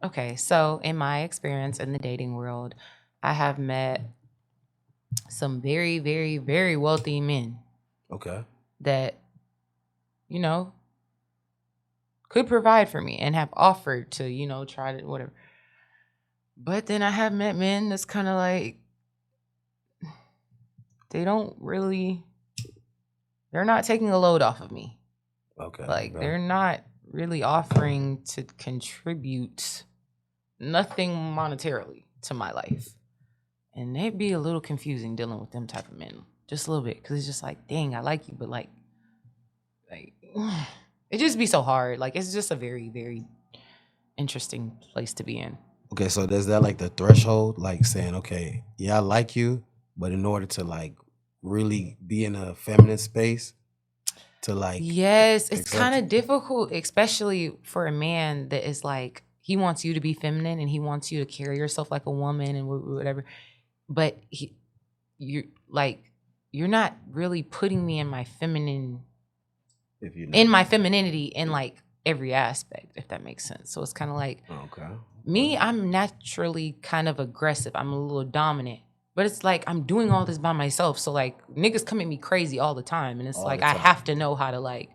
Okay. So in my experience in the dating world, I have met some very, very, very wealthy men. Okay. That, you know, could provide for me and have offered to, you know, try to whatever. But then I have met men that's kind of like, they're not taking a load off of me. Okay. Like, they're not really offering to contribute nothing monetarily to my life. And it'd be a little confusing dealing with them type of men. Just a little bit. Because it's just like, dang, I like you. But like, it just be so hard. Like, it's just a very, very interesting place to be in. Okay, so is that like the threshold? Like saying, okay, yeah, I like you, but in order to like really be in a feminine space, to like. Yes, it's kind of difficult, especially for a man that is like, he wants you to be feminine and he wants you to carry yourself like a woman and whatever. But you're not really putting me in my feminine, in my femininity in like every aspect, if that makes sense. So it's kind of like, me, I'm naturally kind of aggressive. I'm a little dominant. But it's like I'm doing all this by myself. So like niggas come at me crazy all the time. And it's all like I have to know how to like,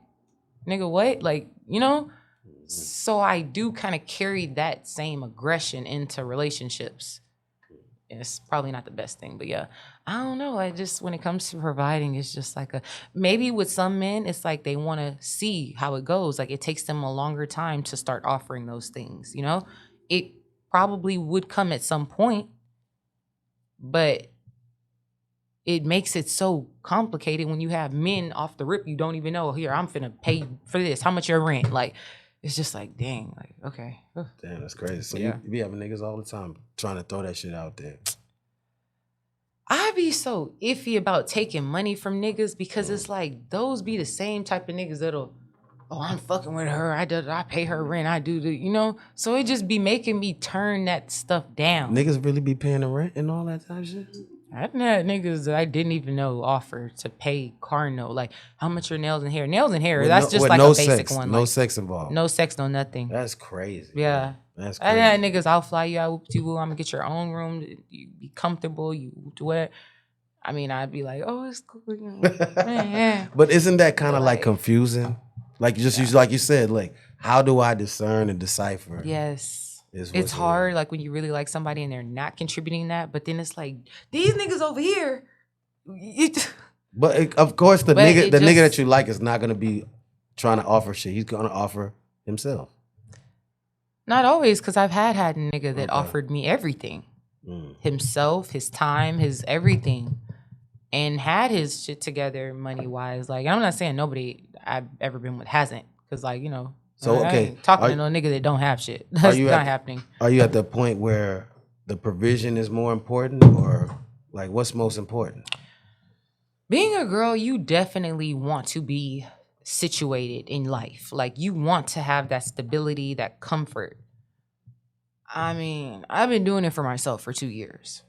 nigga, what? Like, you know? So I do kind of carry that same aggression into relationships. it's probably not the best thing. But yeah, I don't know. I just, when it comes to providing, it's just like maybe with some men, it's like they want to see how it goes. Like it takes them a longer time to start offering those things, you know? It probably would come at some point, but it makes it so complicated when you have men off the rip you don't even know. Here, I'm finna pay for this. How much your rent? Like, it's just like, dang, like, okay. Damn, that's crazy. So Yeah. you be having niggas all the time trying to throw that shit out there. I be so iffy about taking money from niggas because it's like those be the same type of niggas that'll, oh, I'm fucking with her. I pay her rent. I do the, you know. So it just be making me turn that stuff down. Niggas really be paying the rent and all that type of shit? I done had niggas that I didn't even know offer to pay car note. Like, how much are nails and hair? Nails and hair, that's just like a basic one. No like, sex involved. No sex, no nothing. That's crazy. Yeah. Bro. That's I crazy. done had niggas, I'll fly you out, whoop-de-woo, I'm gonna get your own room. You be comfortable, you do what? I mean, I'd be like, oh, it's cool. You know. But isn't that kind of like confusing? Like just like you said, like how do I discern and decipher? Yes. It's hard, like when you really like somebody and they're not contributing that, but then it's like these niggas over here. But of course, the nigga that you like is not gonna be trying to offer shit. He's gonna offer himself. Not always, because I've had a nigga that offered me everything, himself, his time, his everything, and had his shit together money wise. Like I'm not saying nobody I've ever been with hasn't, because like you know. So I ain't talking to no nigga that don't have shit. That's not happening. Are you at the point where the provision is more important, or like what's most important? Being a girl, you definitely want to be situated in life. Like you want to have that stability, that comfort. I mean, I've been doing it for myself for 2 years.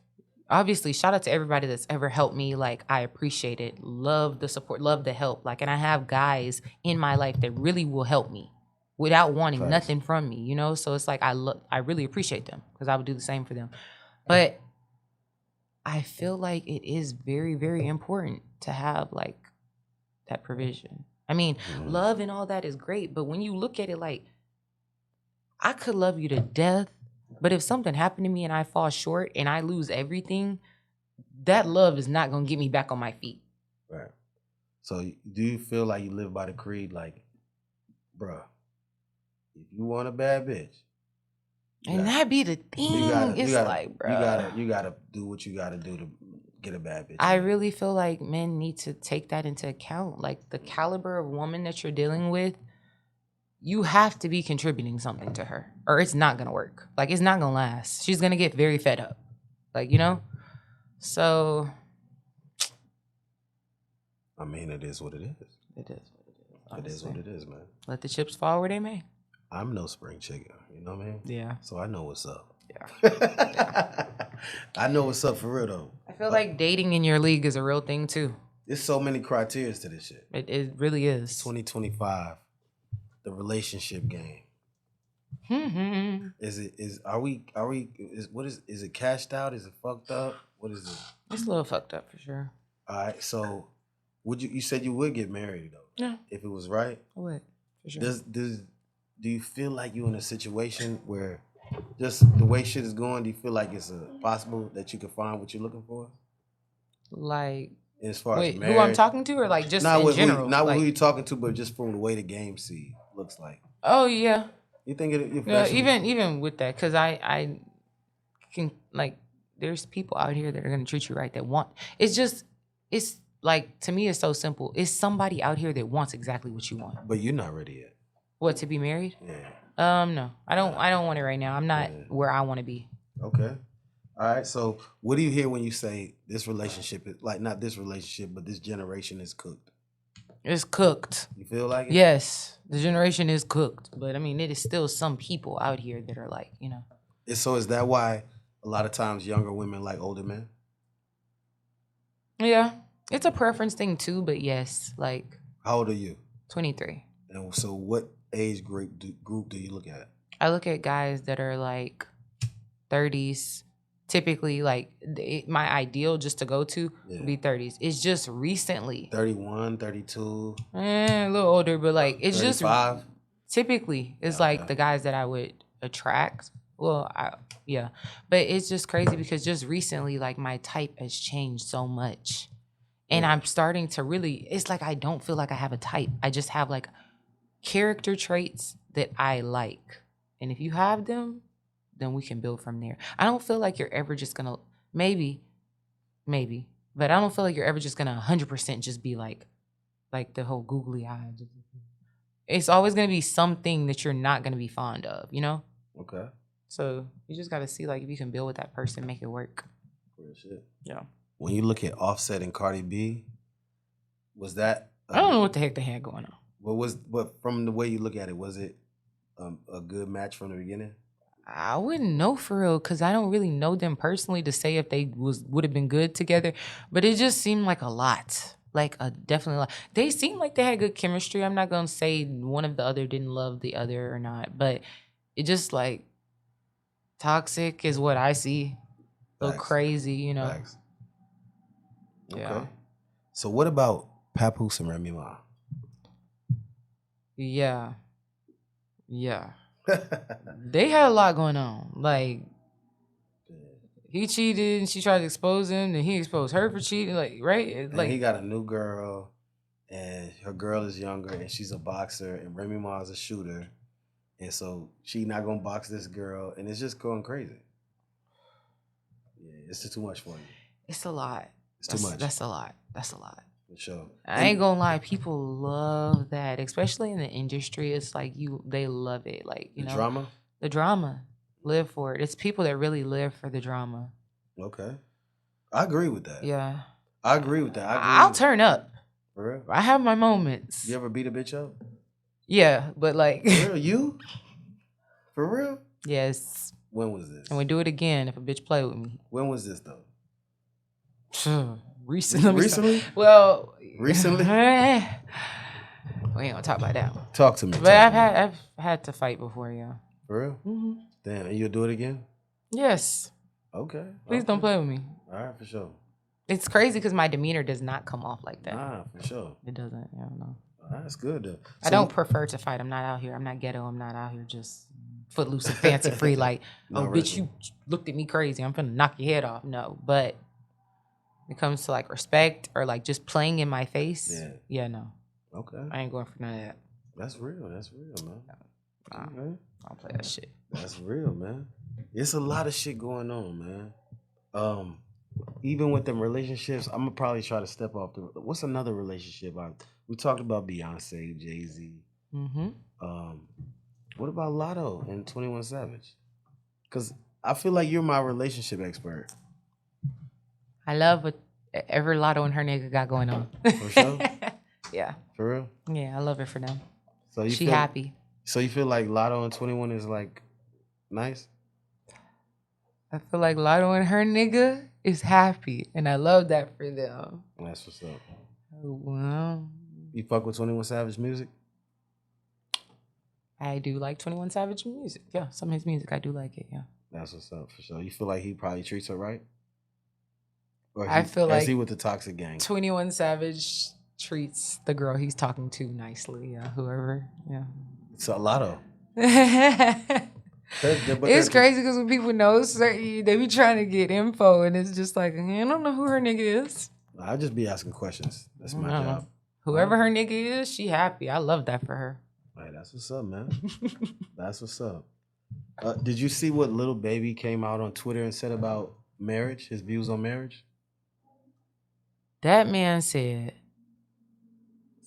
Obviously, shout out to everybody that's ever helped me. Like, I appreciate it. Love the support, love the help. Like, and I have guys in my life that really will help me without wanting nothing from me, you know? So it's like, I really appreciate them because I would do the same for them. But I feel like it is very, very important to have like that provision. I mean, love and all that is great, but when you look at it like, I could love you to death, but if something happened to me and I fall short and I lose everything, that love is not going to get me back on my feet. Right. So do you feel like you live by the creed like, bruh, if you want a bad bitch, and that be the thing. Bruh. You gotta do what you gotta do to get a bad bitch. I really feel like men need to take that into account. Like the caliber of woman that you're dealing with, you have to be contributing something to her or it's not gonna work. Like it's not gonna last. She's gonna get very fed up. Like, you know? So I mean, it is what it is. It is what it is. Honestly. It is what it is, man. Let the chips fall where they may. I'm no spring chicken, you know what I mean? Yeah. So I know what's up. Yeah. I know what's up for real though. I feel like dating in your league is a real thing too. There's so many criteria to this shit. It really is. 2025, the relationship game. Is it cashed out? Is it fucked up? What is it? It's a little fucked up for sure. All right, so you said you would get married though? Yeah. If it was right? I would, for sure. Do you feel like you're in a situation where just the way shit is going, do you feel like it's possible that you can find what you're looking for? Like, as far as marriage, who I'm talking to, or like just in general? Not who you're talking to, but just from the way the game looks like. Oh yeah. You think it? Yeah, even with that, because I can like, there's people out here that are gonna treat you right that want. It's like to me, it's so simple. It's somebody out here that wants exactly what you want. But you're not ready yet. What, to be married? Yeah. No, I don't want it right now. I'm not where I want to be. Okay. All right. So what do you hear when you say this relationship is like, not this relationship, but this generation is cooked? It's cooked. You feel like it? Yes, the generation is cooked. But I mean, it is still some people out here that are like, you know. So is that why a lot of times younger women like older men? Yeah, it's a preference thing too. But yes, like. How old are you? 23. And so what age group do you look at? I look at guys that are like 30s. Typically, like my ideal just to go to would be 30s. It's just recently 31, 32, a little older, but like it's 35? just typically it's like the guys that I would attract. Well, yeah, but it's just crazy because just recently, like my type has changed so much, and Yeah. I'm starting to really. It's like I don't feel like I have a type. I just have like character traits that I like, and if you have them, then we can build from there. I don't feel like you're ever just gonna maybe, but I don't feel like you're ever just gonna 100% just be like the whole googly eyes. It's always gonna be something that you're not gonna be fond of, you know. Okay. So you just got to see like if you can build with that person, make it work. Real shit. Yeah. When you look at Offset and Cardi B, was that? I don't know what the heck they had going on. What from the way you look at it, was it a good match from the beginning? I wouldn't know for real because I don't really know them personally to say if they would have been good together. But it just seemed like a lot, like a definitely a lot. They seemed like they had good chemistry. I'm not gonna say one of the other didn't love the other or not, but it just like toxic is what I see. A little Facts. crazy, you know. Facts. Okay. Yeah. So what about Papoose and Remy Ma? Yeah. Yeah. They had a lot going on. Like he cheated and she tried to expose him, and he exposed her for cheating. Like, right? And Like he got a new girl, and her girl is younger, and she's a boxer, and Remy Ma is a shooter, and so she not gonna box this girl, and it's just going crazy. Yeah, it's just too much for you. it's a lot. It's too much. That's a lot. That's a lot. For sure. I ain't gonna lie, people love that, especially in the industry. It's like they love it. Like, you know, drama. The drama. Live for it. It's people that really live for the drama. Okay, I agree with that. Yeah, I agree with that. I'll turn up. For real? I have my moments. You ever beat a bitch up? Yeah, but like For real? You? For real? Yes. When was this? And we do it again if a bitch play with me. When was this though? Recently. Recently? Well, recently. We ain't gonna talk about that one. Talk to me. But I've had to fight before, yeah. For real? Mm-hmm. Damn, and you'll do it again? Yes. Okay. Please don't play with me. All right, for sure. It's crazy because my demeanor does not come off like that. Nah, for sure. It doesn't. I don't know. That's good though. I don't prefer to fight. I'm not out here. I'm not ghetto. I'm not out here just footloose and fancy free. Like, No, bitch, you looked at me crazy. I'm finna knock your head off. No, but when it comes to like respect or like just playing in my face, yeah, no. Okay. I ain't going for none of that. That's real, man. Nah, I don't play that shit. That's real, man. It's a lot of shit going on, man. Even with them relationships, I'm gonna probably try to step off the. What's another relationship? We talked about Beyonce, Jay-Z. Mm-hmm. What about Lotto and 21 Savage? Because I feel like you're my relationship expert. I love what every Lotto and her nigga got going on. For sure. Yeah. For real. Yeah, I love it for them. So she happy. So you feel like Lotto and 21 is like nice? I feel like Lotto and her nigga is happy, and I love that for them. That's what's up. Well, you fuck with 21 Savage music? I do like 21 Savage music. Yeah, some of his music, I do like it, yeah. That's what's up, for sure. You feel like he probably treats her right? I feel like... Is he with the toxic gang? 21 Savage treats the girl he's talking to nicely, yeah, whoever, yeah. It's a Lotto. It's crazy because when people know certain, they be trying to get info, and it's just like, I don't know who her nigga is. I'll just be asking questions. That's my job. Whoever her nigga is, she happy. I love that for her. Right, that's what's up, man. That's what's up. Did you see what Lil Baby came out on Twitter and said about marriage, his views on marriage? That man said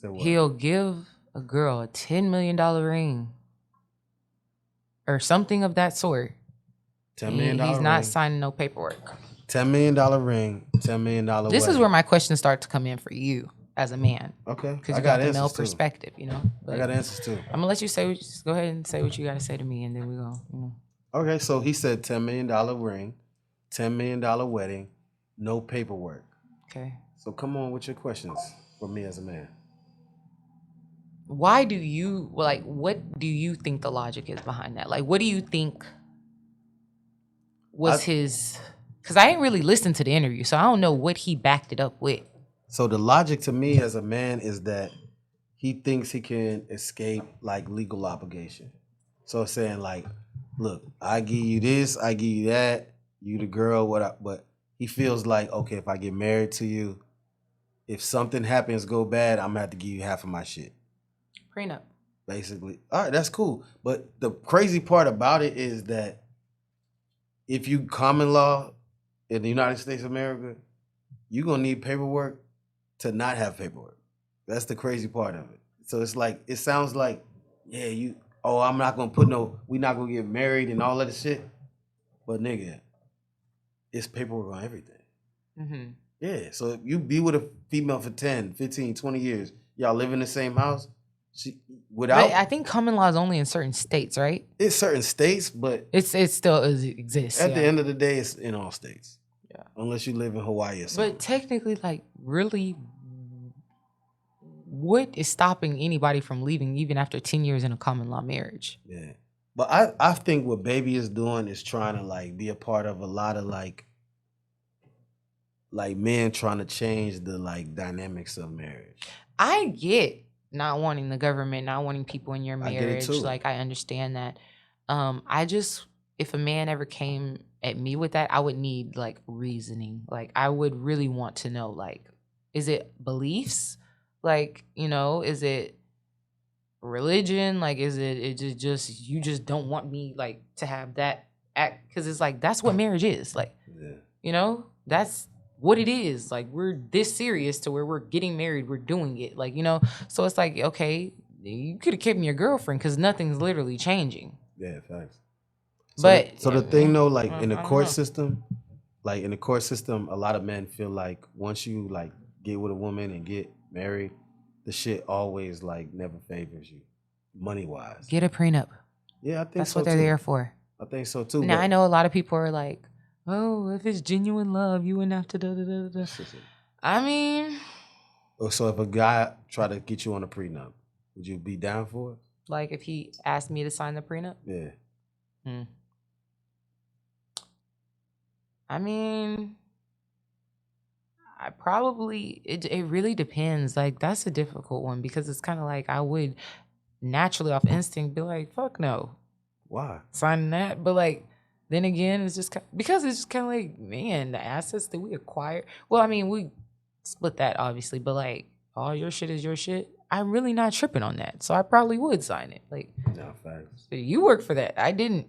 he'll give a girl a $10 million ring or something of that sort. $10 million He's not signing no paperwork. $10 million ring, $10 million This wedding. is where my questions start to come in for you as a man. Okay. Because you got the male perspective, you know. But I got answers too. I'm going to let you say, go ahead and say what you got to say to me, and then we go. You know. Okay, so he said $10 million ring, $10 million wedding, no paperwork. Okay. So come on with your questions for me as a man. Why do you, like, what do you think the logic is behind that? Like, what do you think was his, because I ain't really listened to the interview, so I don't know what he backed it up with. So the logic to me as a man is that he thinks he can escape like legal obligation. So saying like look, I give you this, I give you that, you the girl, but he feels like, okay, if I get married to you, if something happens go bad, I'm gonna have to give you half of my shit. Prenup. Basically. All right, that's cool. But the crazy part about it is that if you common law in the United States of America, you're gonna need paperwork to not have paperwork. That's the crazy part of it. So it's like, it sounds like, yeah, I'm not gonna we not gonna get married and all of this shit. But nigga, it's paperwork on everything. Mm-hmm. Yeah, so if you be with a female for 10, 15, 20 years, y'all live in the same house, But I think common law is only in certain states, right? It's certain states, but it still exists. At the end of the day, it's in all states. Yeah. Unless you live in Hawaii or something. But technically, like, really, what is stopping anybody from leaving even after 10 years in a common law marriage? Yeah. But I think what Baby is doing is trying to like be a part of a lot of like men trying to change the like dynamics of marriage. I get not wanting the government, not wanting people in your marriage. I get it too. Like, I understand that. I just, if a man ever came at me with that, I would need like reasoning. Like, I would really want to know, like, is it beliefs? Like, is it religion? Like, is it just you just don't want me like to have that act? Because it's like, that's what marriage is. Like, that's what it is. Like, we're this serious to where we're getting married, we're doing it. Like, so it's like, okay, you could have kept me your girlfriend because nothing's literally changing. Yeah, facts. But the thing though, like in the court system, a lot of men feel like once you like get with a woman and get married, the shit always like never favors you, money wise. Get a prenup. Yeah, I think that's what they're there for. I think so too. Now I know a lot of people are like, oh, if it's genuine love, you wouldn't have to da da da da. I mean, so if a guy try to get you on a prenup, would you be down for it? Like if he asked me to sign the prenup? Yeah. I mean, I probably, it really depends. Like, that's a difficult one because it's kind of like I would naturally off instinct be like, fuck no. Why? Signing that. But like, then again, it's just because it's just kind of like, man, the assets that we acquire. Well, I mean, we split that obviously, but like, all your shit is your shit. I'm really not tripping on that. So I probably would sign it. Like, no, facts. You work for that. I didn't.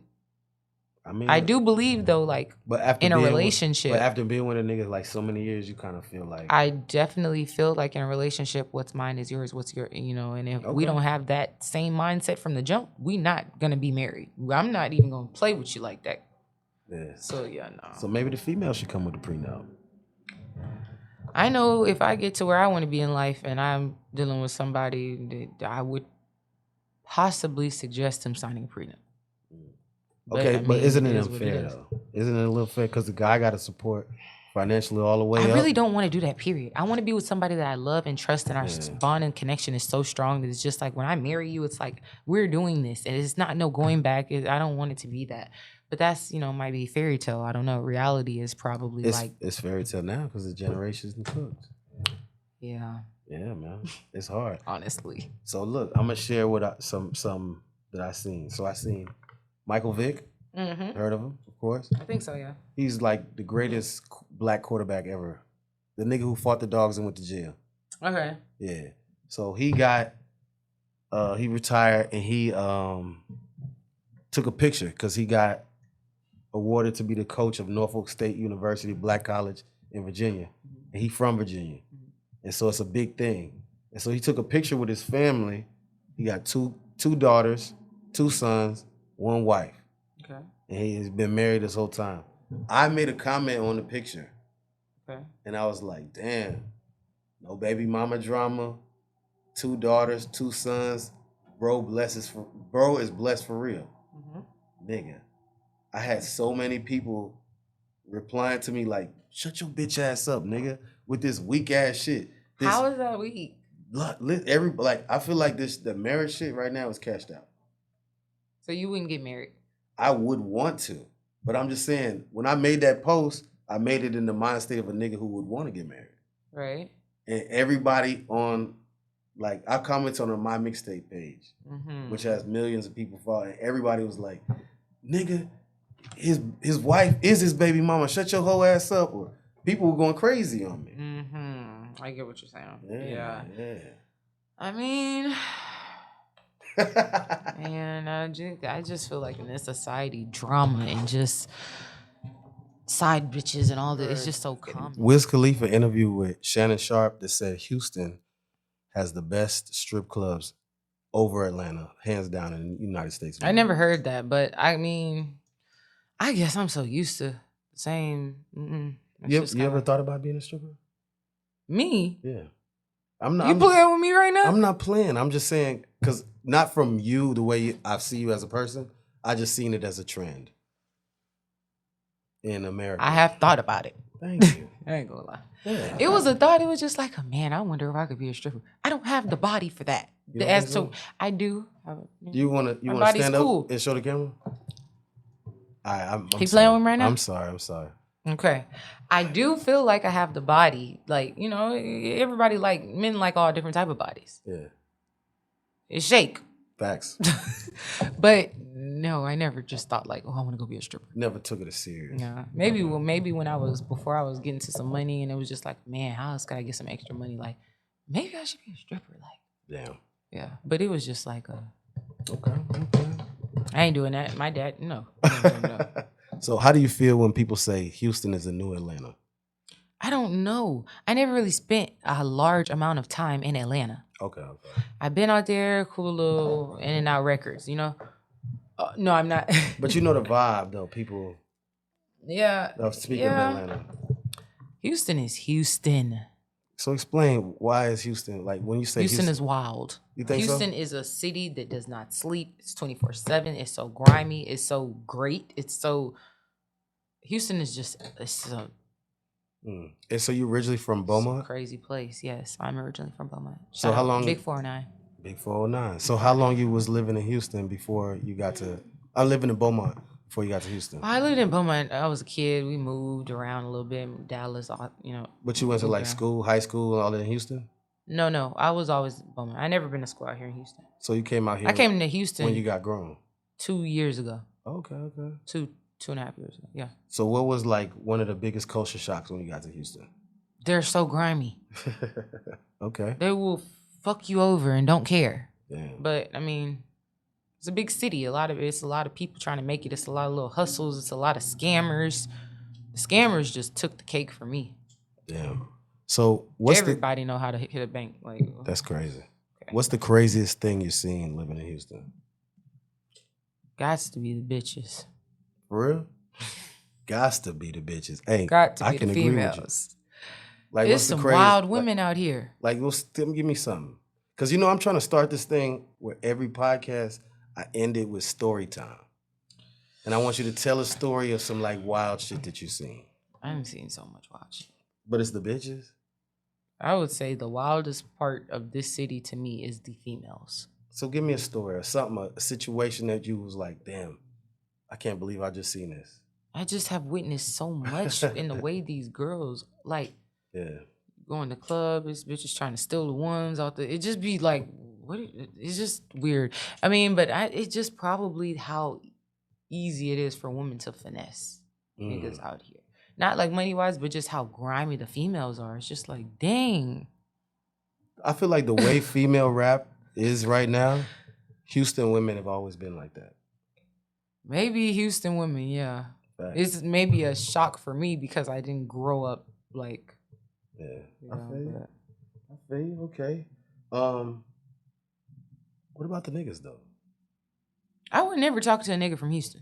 I mean, I do believe though, like, but after in a relationship, but after being with a nigga like so many years, you kind of feel like I definitely feel like in a relationship, what's mine is yours. What's your, and if we don't have that same mindset from the jump, we not gonna be married. I'm not even gonna play with you like that. Yeah. So yeah, no. So maybe the female should come with the prenup. I know if I get to where I want to be in life and I'm dealing with somebody, that I would possibly suggest him signing a prenup. Okay, but isn't it unfair though? Isn't it a little fair because the guy got to support financially all the way up? I really don't want to do that, period. I want to be with somebody that I love and trust, and our bond and connection is so strong that it's just like when I marry you, it's like we're doing this, and it's not no going back. I don't want it to be that. But that's, might be fairy tale. I don't know. Reality is probably it's fairy tale now because the generations and cooked. Yeah. Yeah, man. It's hard. Honestly. So look, I'm gonna share what some that I seen. So I seen Michael Vick. Mm-hmm. Heard of him, of course. I think so, yeah. He's like the greatest black quarterback ever. The nigga who fought the dogs and went to jail. Okay. Yeah. So he retired and he took a picture because he got awarded to be the coach of Norfolk State University Black College in Virginia. And he from Virginia. And so it's a big thing. And so he took a picture with his family. He got two daughters, 2 sons, 1 wife. Okay. And he's been married this whole time. I made a comment on the picture. Okay. And I was like, damn, no baby mama drama, 2 daughters, 2 sons. Bro is blessed for real. Mm-hmm. Nigga. I had so many people replying to me like, shut your bitch ass up, nigga, with this weak ass shit. How is that weak? I feel like the marriage shit right now is cashed out. So you wouldn't get married? I would want to, but I'm just saying, when I made that post, I made it in the mind state of a nigga who would want to get married. Right. And everybody on, like, I commented on my mixtape page, mm-hmm. which has millions of people following. Everybody was like, nigga, his wife is his baby mama. Shut your whole ass up. Or people were going crazy on me. I get what you're saying. Yeah. I mean, man, I just feel like in this society, drama and just side bitches and all that, it's just so common. Wiz Khalifa interview with Shannon Sharp that said Houston has the best strip clubs over Atlanta, hands down in the United States. I never heard that, but I mean, I guess I'm so used to the same. You ever thought about being a stripper? Me? Yeah. You playing with me right now? I'm not playing. I'm just saying, because not from you, the way I see you as a person. I just seen it as a trend in America. I have thought about it. Thank you. I ain't gonna lie. Yeah. It was a thought. It was just like, man, I wonder if I could be a stripper. I don't have the body for that. I do. You wanna stand up and show the camera? I'm he playing with me right now? I'm sorry. Okay. I do feel like I have the body. Like, you know, everybody men like all different type of bodies. Yeah. It's shake. Facts. But no, I never just thought like, oh, I want to go be a stripper. Never took it as serious. Yeah. Maybe when before I was getting to some money and it was just like, man, how else could I get some extra money? Like, maybe I should be a stripper. Like, damn. Yeah. But it was just like okay. I ain't doing that. My dad, no. So how do you feel when people say Houston is a new Atlanta? I don't know. I never really spent a large amount of time in Atlanta. Okay. I've been out there, cool little in and out records, you know? No, I'm not. But you know the vibe, though. People. Yeah. Speaking of Atlanta. Houston is Houston. So explain, why is Houston, like when you say Houston is wild. You think Houston is a city that does not sleep. It's 24/7. It's so grimy. It's so great. Houston is just, And so you originally from Beaumont? Crazy place. Yes, I'm originally from Beaumont. So how long? Big 409. Big 409. So how long you was living in Houston before you got to? I'm living in Beaumont before you got to Houston. I lived in Beaumont. I was a kid. We moved around a little bit. Dallas, you know. But you went to like school, high school, and all that in Houston? No. I was always Beaumont. I never been to school out here in Houston. So you came out here? I came to Houston when you got grown. 2 years ago. Okay. 2.5 years ago. Yeah. So what was like one of the biggest culture shocks when you got to Houston? They're so grimy. Okay. They will fuck you over and don't care. Damn. But I mean, it's a big city. It's a lot of people trying to make it. It's a lot of little hustles. It's a lot of scammers. The scammers just took the cake for me. Damn. So everybody know how to hit a bank. Like, that's crazy. Okay. What's the craziest thing you've seen living in Houston? Gots to be the bitches. For real? Gots to be the bitches. Hey, got to be I can the agree females. with you. Like, there's some wild women out here. Like, give me something. Because, you know, I'm trying to start this thing where every podcast, I end it with story time. And I want you to tell a story of some, like, wild shit that you've seen. I haven't seen so much wild shit. But it's the bitches? I would say the wildest part of this city to me is the females. So give me a story or something, a situation that you was like, damn, I can't believe I just seen this. I just have witnessed so much in the way these girls, like, going to club, this bitch is trying to steal the ones out there. It just be like, it's just weird. I mean, but it's just probably how easy it is for women to finesse niggas out here. Not like money-wise, but just how grimy the females are. It's just like, dang. I feel like the way female rap is right now, Houston women have always been like that. Maybe Houston women, yeah. Right. It's maybe a shock for me because I didn't grow up like... Yeah, I feel you. Okay. What about the niggas, though? I would never talk to a nigga from Houston.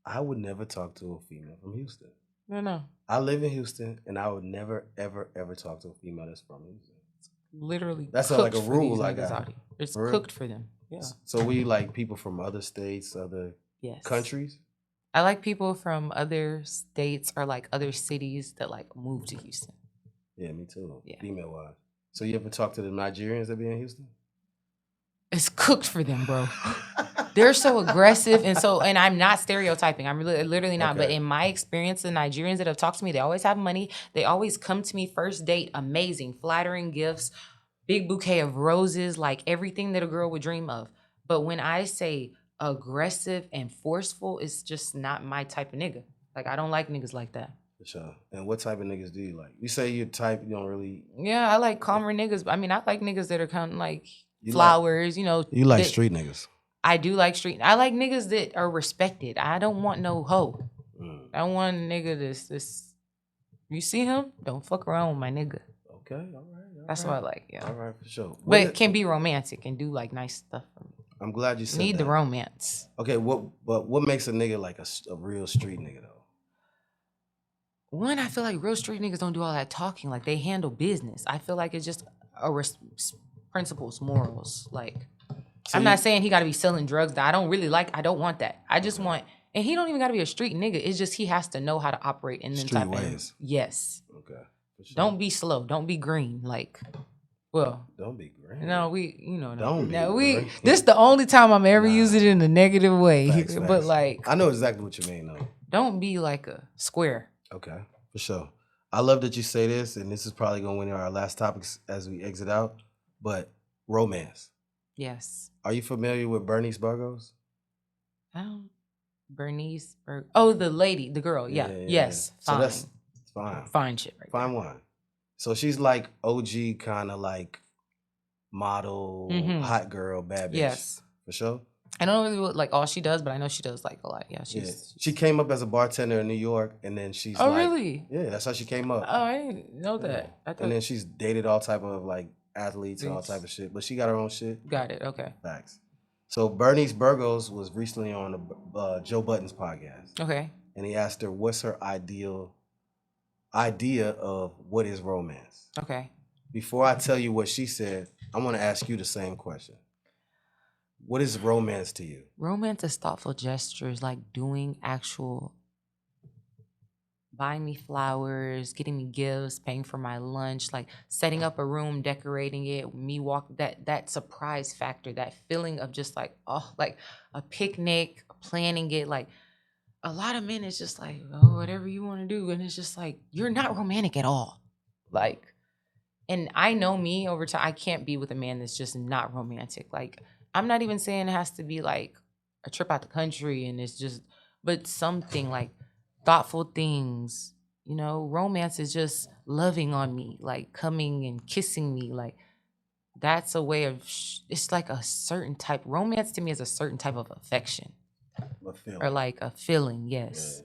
I would never talk to a female from Houston. No. I live in Houston, and I would never, ever, ever talk to a female that's from Houston. Literally, that's not like a rule I got. It's cooked for them. Yeah. So we like people from other states, other countries. I like people from other states or like other cities that like move to Houston. Yeah, me too. Yeah. Female wise. So you ever talk to the Nigerians that be in Houston? It's cooked for them, bro. They're so aggressive and I'm not stereotyping. I'm literally not. Okay. But in my experience, the Nigerians that have talked to me, they always have money. They always come to me first date, amazing, flattering gifts, big bouquet of roses, like everything that a girl would dream of. But when I say aggressive and forceful is just not my type of nigga. Like, I don't like niggas like that. For sure. And what type of niggas do you like? You say you're type, you don't really... Yeah, I like calmer niggas. I mean, I like niggas that are kind of like You flowers, you know. You like that, street niggas. I do like street. I like niggas that are respected. I don't want no hoe. I want a nigga that's you see him, don't fuck around with my nigga. Okay, all right. That's what I like, yeah. All right, for sure. But it can be romantic and do like nice stuff for me. I'm glad you said Need that. the romance. Okay, what makes a nigga like a real street nigga though? One, I feel like real street niggas don't do all that talking. Like, they handle business. I feel like it's just principles, morals. Like, so I'm not saying he got to be selling drugs that I don't really like. I don't want that. I just want, and he don't even got to be a street nigga. It's just he has to know how to operate in them type ways. Yes. Okay. Sure. Don't be slow. Don't be green. Like, well. Don't be green. No, you know. Don't be green. This is the only time I'm ever using it in a negative way. Facts. But like. I know exactly what you mean though. Don't be like a square. Okay, for sure. I love that you say this, and this is probably going to win our last topics as we exit out, but romance. Yes. Are you familiar with Bernice Burgos? Bernice Burgos. Oh, the lady, the girl. Yeah. Yes. So that's fine. Fine shit right Fine one. So she's like OG kind of like model, hot girl, bad bitch. Yes. For sure? I don't know really like all she does, but I know she does like a lot. Yeah, she came up as a bartender in New York, and then she's really? Yeah, that's how she came up. Oh, I didn't know that. And then she's dated all type of like athletes and all type of shit, but she got her own shit. Got it. Okay. Facts. So Bernice Burgos was recently on the Joe Budden's podcast. Okay. And he asked her, what's her idea of what is romance? Okay. Before I tell you what she said, I want to ask you the same question. What is romance to you? Romance is thoughtful gestures, like doing actual, buying me flowers, getting me gifts, paying for my lunch, like setting up a room, decorating it, me walk, that surprise factor, that feeling of just like, oh, like a picnic, planning it. Like, a lot of men, it's just like, oh, whatever you want to do. And it's just like, you're not romantic at all. Like, and I know me over time, I can't be with a man that's just not romantic. Like, I'm not even saying it has to be like a trip out the country and it's just, but something like thoughtful things, you know, romance is just loving on me, like coming and kissing me. Like, that's a way of, it's like a certain type, romance to me is a certain type of affection. A feeling. Or like a feeling, yes.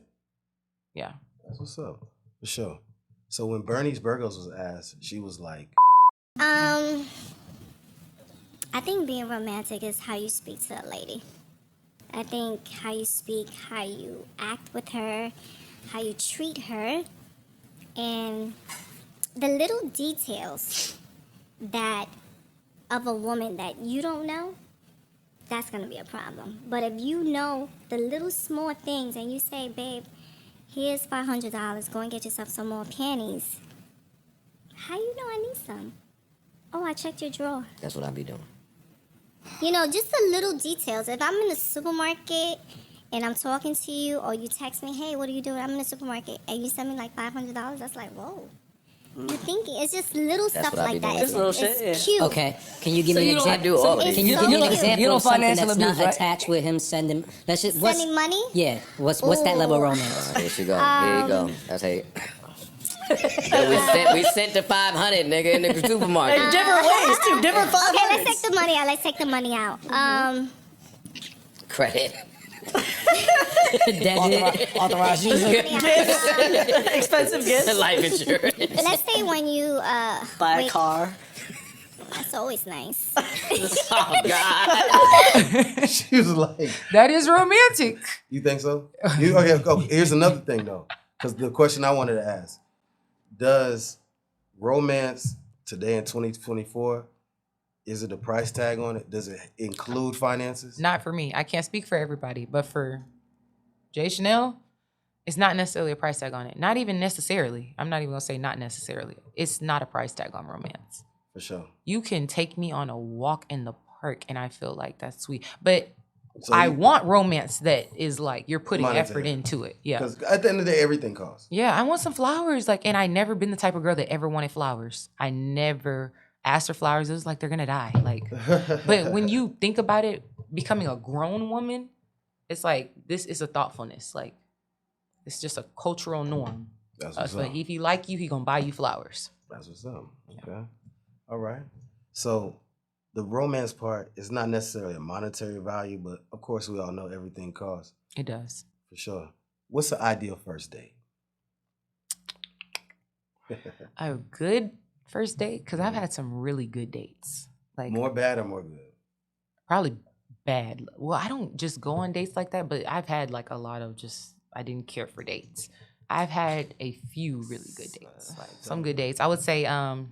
Yeah. That's what's up. For sure. So when Bernice Burgos was asked, she was like, I think being romantic is how you speak to a lady. I think how you speak, how you act with her, how you treat her, and the little details that of a woman that you don't know, that's going to be a problem. But if you know the little small things and you say, babe, here's $500, go and get yourself some more panties. How you know I need some? Oh, I checked your drawer. That's what I be doing. You know, just the little details. If I'm in the supermarket and I'm talking to you or you text me, hey, what are you doing? I'm in the supermarket. And you send me like $500, that's like, whoa. You're thinking. It's just little stuff like that. It's little shit. It's cute. Okay. Can you give me an example? Can you give me an example of something that's not attached with him sending? That's just sending money? Yeah. What's that level of romance? Here she go. Here you go. That's how. we sent the 500, nigga, in the supermarket. In different ways too. Different 500. Okay, let's take the money out. Let's take the money out. Credit. Authorized use of gifts. Expensive gifts. Life insurance. Let's say when you buy a car. That's always nice. Oh God. She was like, that is romantic. You think so? Okay, here's another thing though, because the question I wanted to ask: does romance today in 2024? Is it a price tag on it? Does it include finances? Not for me. I can't speak for everybody, but for CHANELLE, it's not necessarily a price tag on it. Not even necessarily. I'm not even gonna say not necessarily. It's not a price tag on romance. For sure. You can take me on a walk in the park and I feel like that's sweet. But so I want romance that is like you're putting effort into it. Yeah. Because at the end of the day, everything costs. Yeah, I want some flowers. Like, and I never been the type of girl that ever wanted flowers. I never asked for flowers. It was like they're gonna die. Like, but when you think about it, becoming a grown woman, it's like this is a thoughtfulness. Like it's just a cultural norm. That's what's up. If he like you, he gonna buy you flowers. That's what's up. Okay. All right. So the romance part is not necessarily a monetary value, but of course we all know everything costs. It does. For sure. What's the ideal first date? A good first date? Because I've had some really good dates. Like More bad or more good? probably bad. Well, I don't just go on dates like that, but I've had like a lot of just I didn't care for dates. I've had a few really good dates, like some good dates. I would say I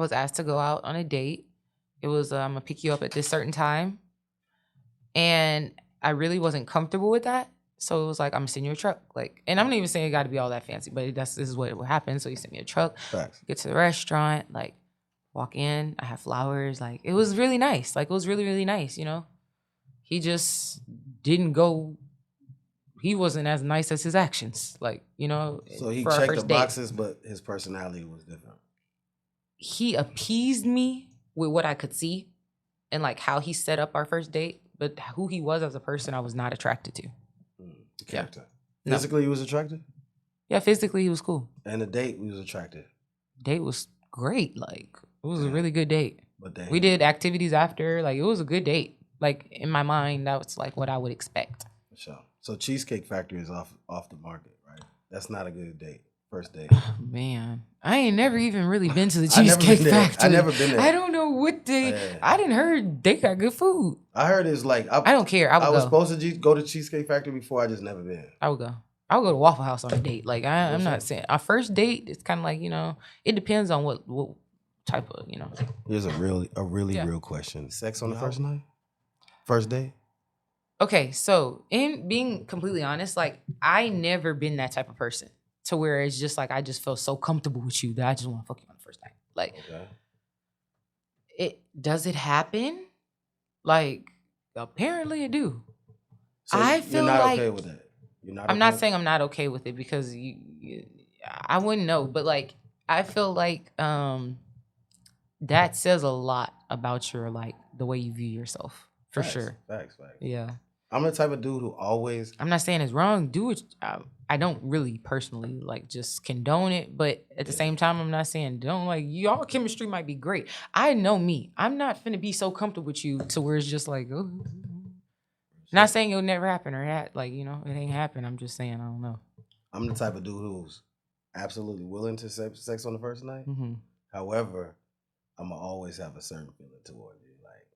was asked to go out on a date. It was I'm gonna pick you up at this certain time, and I really wasn't comfortable with that. So it was like I'm gonna send you a truck, like, and I'm not even saying it got to be all that fancy, but this is what happened. So he sent me a truck. Facts. Get to the restaurant, like walk in. I have flowers. Like it was really nice. Like it was really really nice. You know, he just didn't go. He wasn't as nice as his actions. Like you know. So he for our checked the first date. boxes, but his personality was different. He appeased me with what I could see and like how he set up our first date, but who he was as a person, I was not attracted to. The character. No. Physically, he was attractive? Yeah, physically he was cool. And the date, he was attractive. Date was great. Like it was a really good date. But then We did activities after. Like it was a good date. Like in my mind, that was like what I would expect. For sure. So Cheesecake Factory is off the market, right? That's not a good date. First date. Man, I ain't never even really been to the I never Cheesecake been there. Factory. I never been there. I don't know what they. Yeah. I didn't heard they got good food. I heard it's like I don't care. I would was go. supposed to go to Cheesecake Factory before. I just never been. I would go. I would go to Waffle House on a date. Like I'm not saying our first date. It's kind of like it depends on what type of Here's a really real question. Sex on the first night? First date? Okay, so in being completely honest, like I never been that type of person to where it's just like I just feel so comfortable with you that I just want to fuck you on the first night. Like, does it happen? Like, apparently it do. So I feel you're not like okay with that. I'm not saying I'm not okay with it because I wouldn't know, but like I feel like that says a lot about your like the way you view yourself for sure. Facts. Yeah. I'm the type of dude who always. I'm not saying it's wrong. Do it. I don't really personally like just condone it, but at the same time, I'm not saying don't. Like y'all chemistry might be great. I know me. I'm not finna be so comfortable with you to where it's just like, oh. Not saying it'll never happen or that like it ain't happen. I'm just saying I don't know. I'm the type of dude who's absolutely willing to sex on the first night. Mm-hmm. However, I'm gonna always have a certain feeling toward you. Like,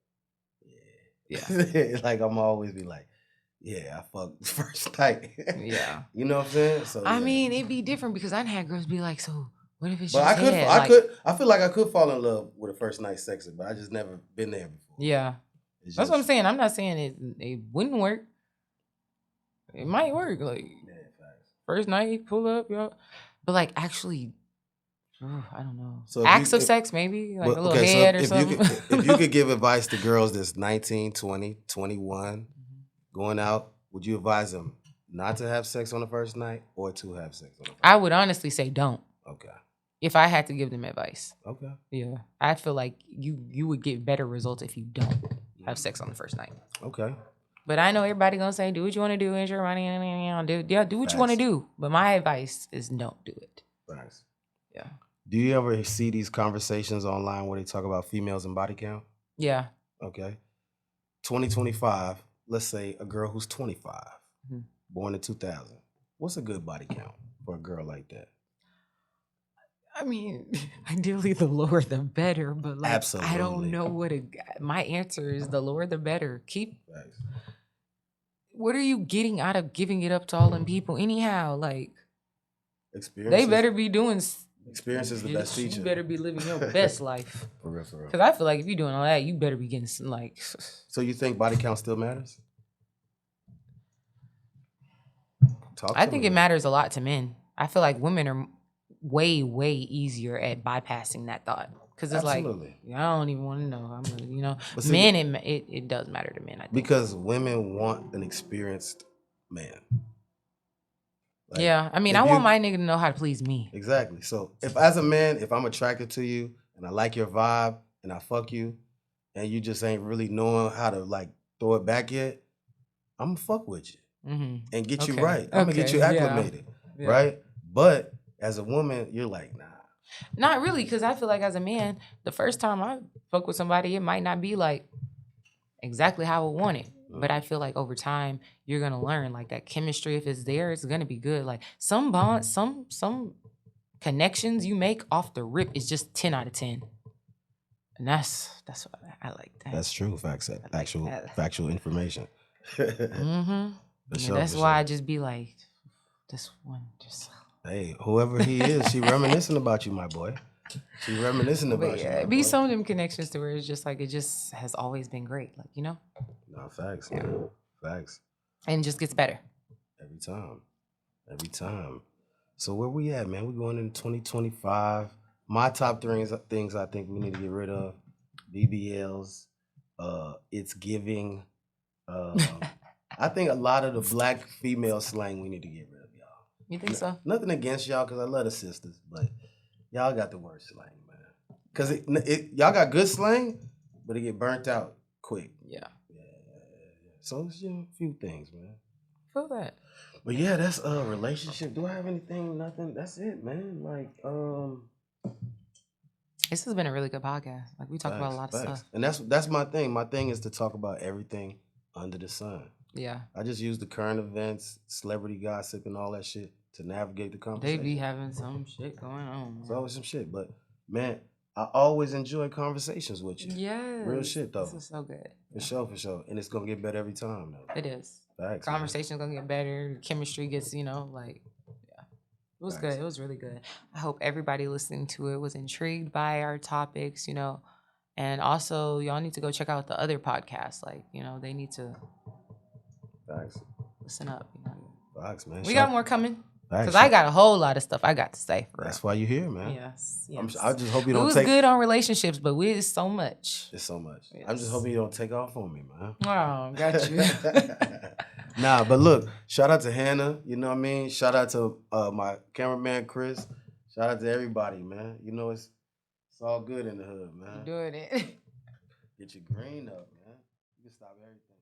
Yeah. like I'm always be like, yeah, I fucked first night. Yeah. You know what I'm saying? So I mean, it'd be different because I had girls be like, so what if it's but just head? I feel like I could fall in love with a first night sexer, but I just never been there before. Yeah. It's That's what I'm just- saying. I'm not saying it wouldn't work. It might work. Like Yeah, facts. first night, pull up, yo. But like actually, I don't know. So Acts of sex, maybe like a little head or something. If you could give advice to girls that's 19, 20, 21, going out, would you advise them not to have sex on the first night or to have sex on the first I would honestly say don't. Okay. If I had to give them advice, Okay. yeah, I feel like you would get better results if you don't have sex on the first night. Okay. But I know everybody gonna say, do what you want to do, it's your money, do what you want to do. But my advice is don't do it. Thanks. Yeah. Do you ever see these conversations online where they talk about females and body count? Yeah. Okay. 2025, let's say a girl who's 25, Mhm. born in 2000. What's a good body count for a girl like that? I mean, ideally the lower the better, but like I don't Absolutely. know what my answer is the lower the better. Thanks. What are you getting out of giving it up to all them people anyhow? Like Experience. they better be doing Experience is the best teacher. You better be living your best life. For real, for real. Because I feel like if you're doing all that, you better be getting some like. So you think body count still matters? Talk I to think me, it man. matters a lot to men. I feel like women are way, way easier at bypassing that thought. Because it's Absolutely. like, I don't even want to know. I'm gonna, But see, men, it does matter to men, I think. Because women want an experienced man. Like, yeah, I mean, if I want you- my nigga to know how to please me. Exactly. So if as a man, if I'm attracted to you and I like your vibe and I fuck you, and you just ain't really knowing how to like throw it back yet, I'm gonna fuck with you and get you right. I'm gonna get you acclimated, right? But as a woman, you're like, nah. Not really, because I feel like as a man, the first time I fuck with somebody, it might not be like exactly how I want it. But I feel like over time, you're gonna learn like that chemistry. If it's there, it's gonna be good. Like some bonds, some connections you make off the rip is just 10 out of 10. And that's what I like that. That's true. Factual information. Mm-hmm. Sure, that's why I just be like, this one just. Hey, whoever he is, she reminiscing about you, my boy. She reminiscing about you. Yeah, be some of them connections to where it's just like it just has always been great, like you know. No, facts, man. Facts. And it just gets better every time. So where we at, man? We going into 2025. My top things I think we need to get rid of: BBLs. It's giving. I think a lot of the black female slang we need to get rid of, y'all. You think so? Nothing against y'all, because I love the sisters, but y'all got the worst slang, man. Because y'all got good slang, but it get burnt out quick. Yeah. So it's a few things, man. Feel that. But yeah, that's a relationship. Do I have anything? Nothing. That's it, man. Like, this has been a really good podcast. Like we talked about a lot of stuff. And that's my thing. My thing is to talk about everything under the sun. Yeah. I just use the current events, celebrity gossip, and all that shit to navigate the conversation. They be having some shit going on. It's always some shit, but man, I always enjoy conversations with you. Yeah. Real shit though. This is so good. For sure. And it's gonna get better every time though. It is. Facts. Conversation's gonna get better. Chemistry gets, like, yeah. It was good. It was really good. I hope everybody listening to it was intrigued by our topics, And also, y'all need to go check out the other podcasts. Like, they need to listen up. Facts, man. We got more coming. Because I got a whole lot of stuff I got to say. That's why you're here, man. Yes. I just hope you don't take... It was good on relationships, but it's so much. It's so much. Yes. I'm just hoping you don't take off on me, man. Oh, got you. Nah, but look, shout out to Hannah, you know what I mean? Shout out to my cameraman, Chris. Shout out to everybody, man. It's all good in the hood, man. You're doing it. Get your green up, man. You can stop everything.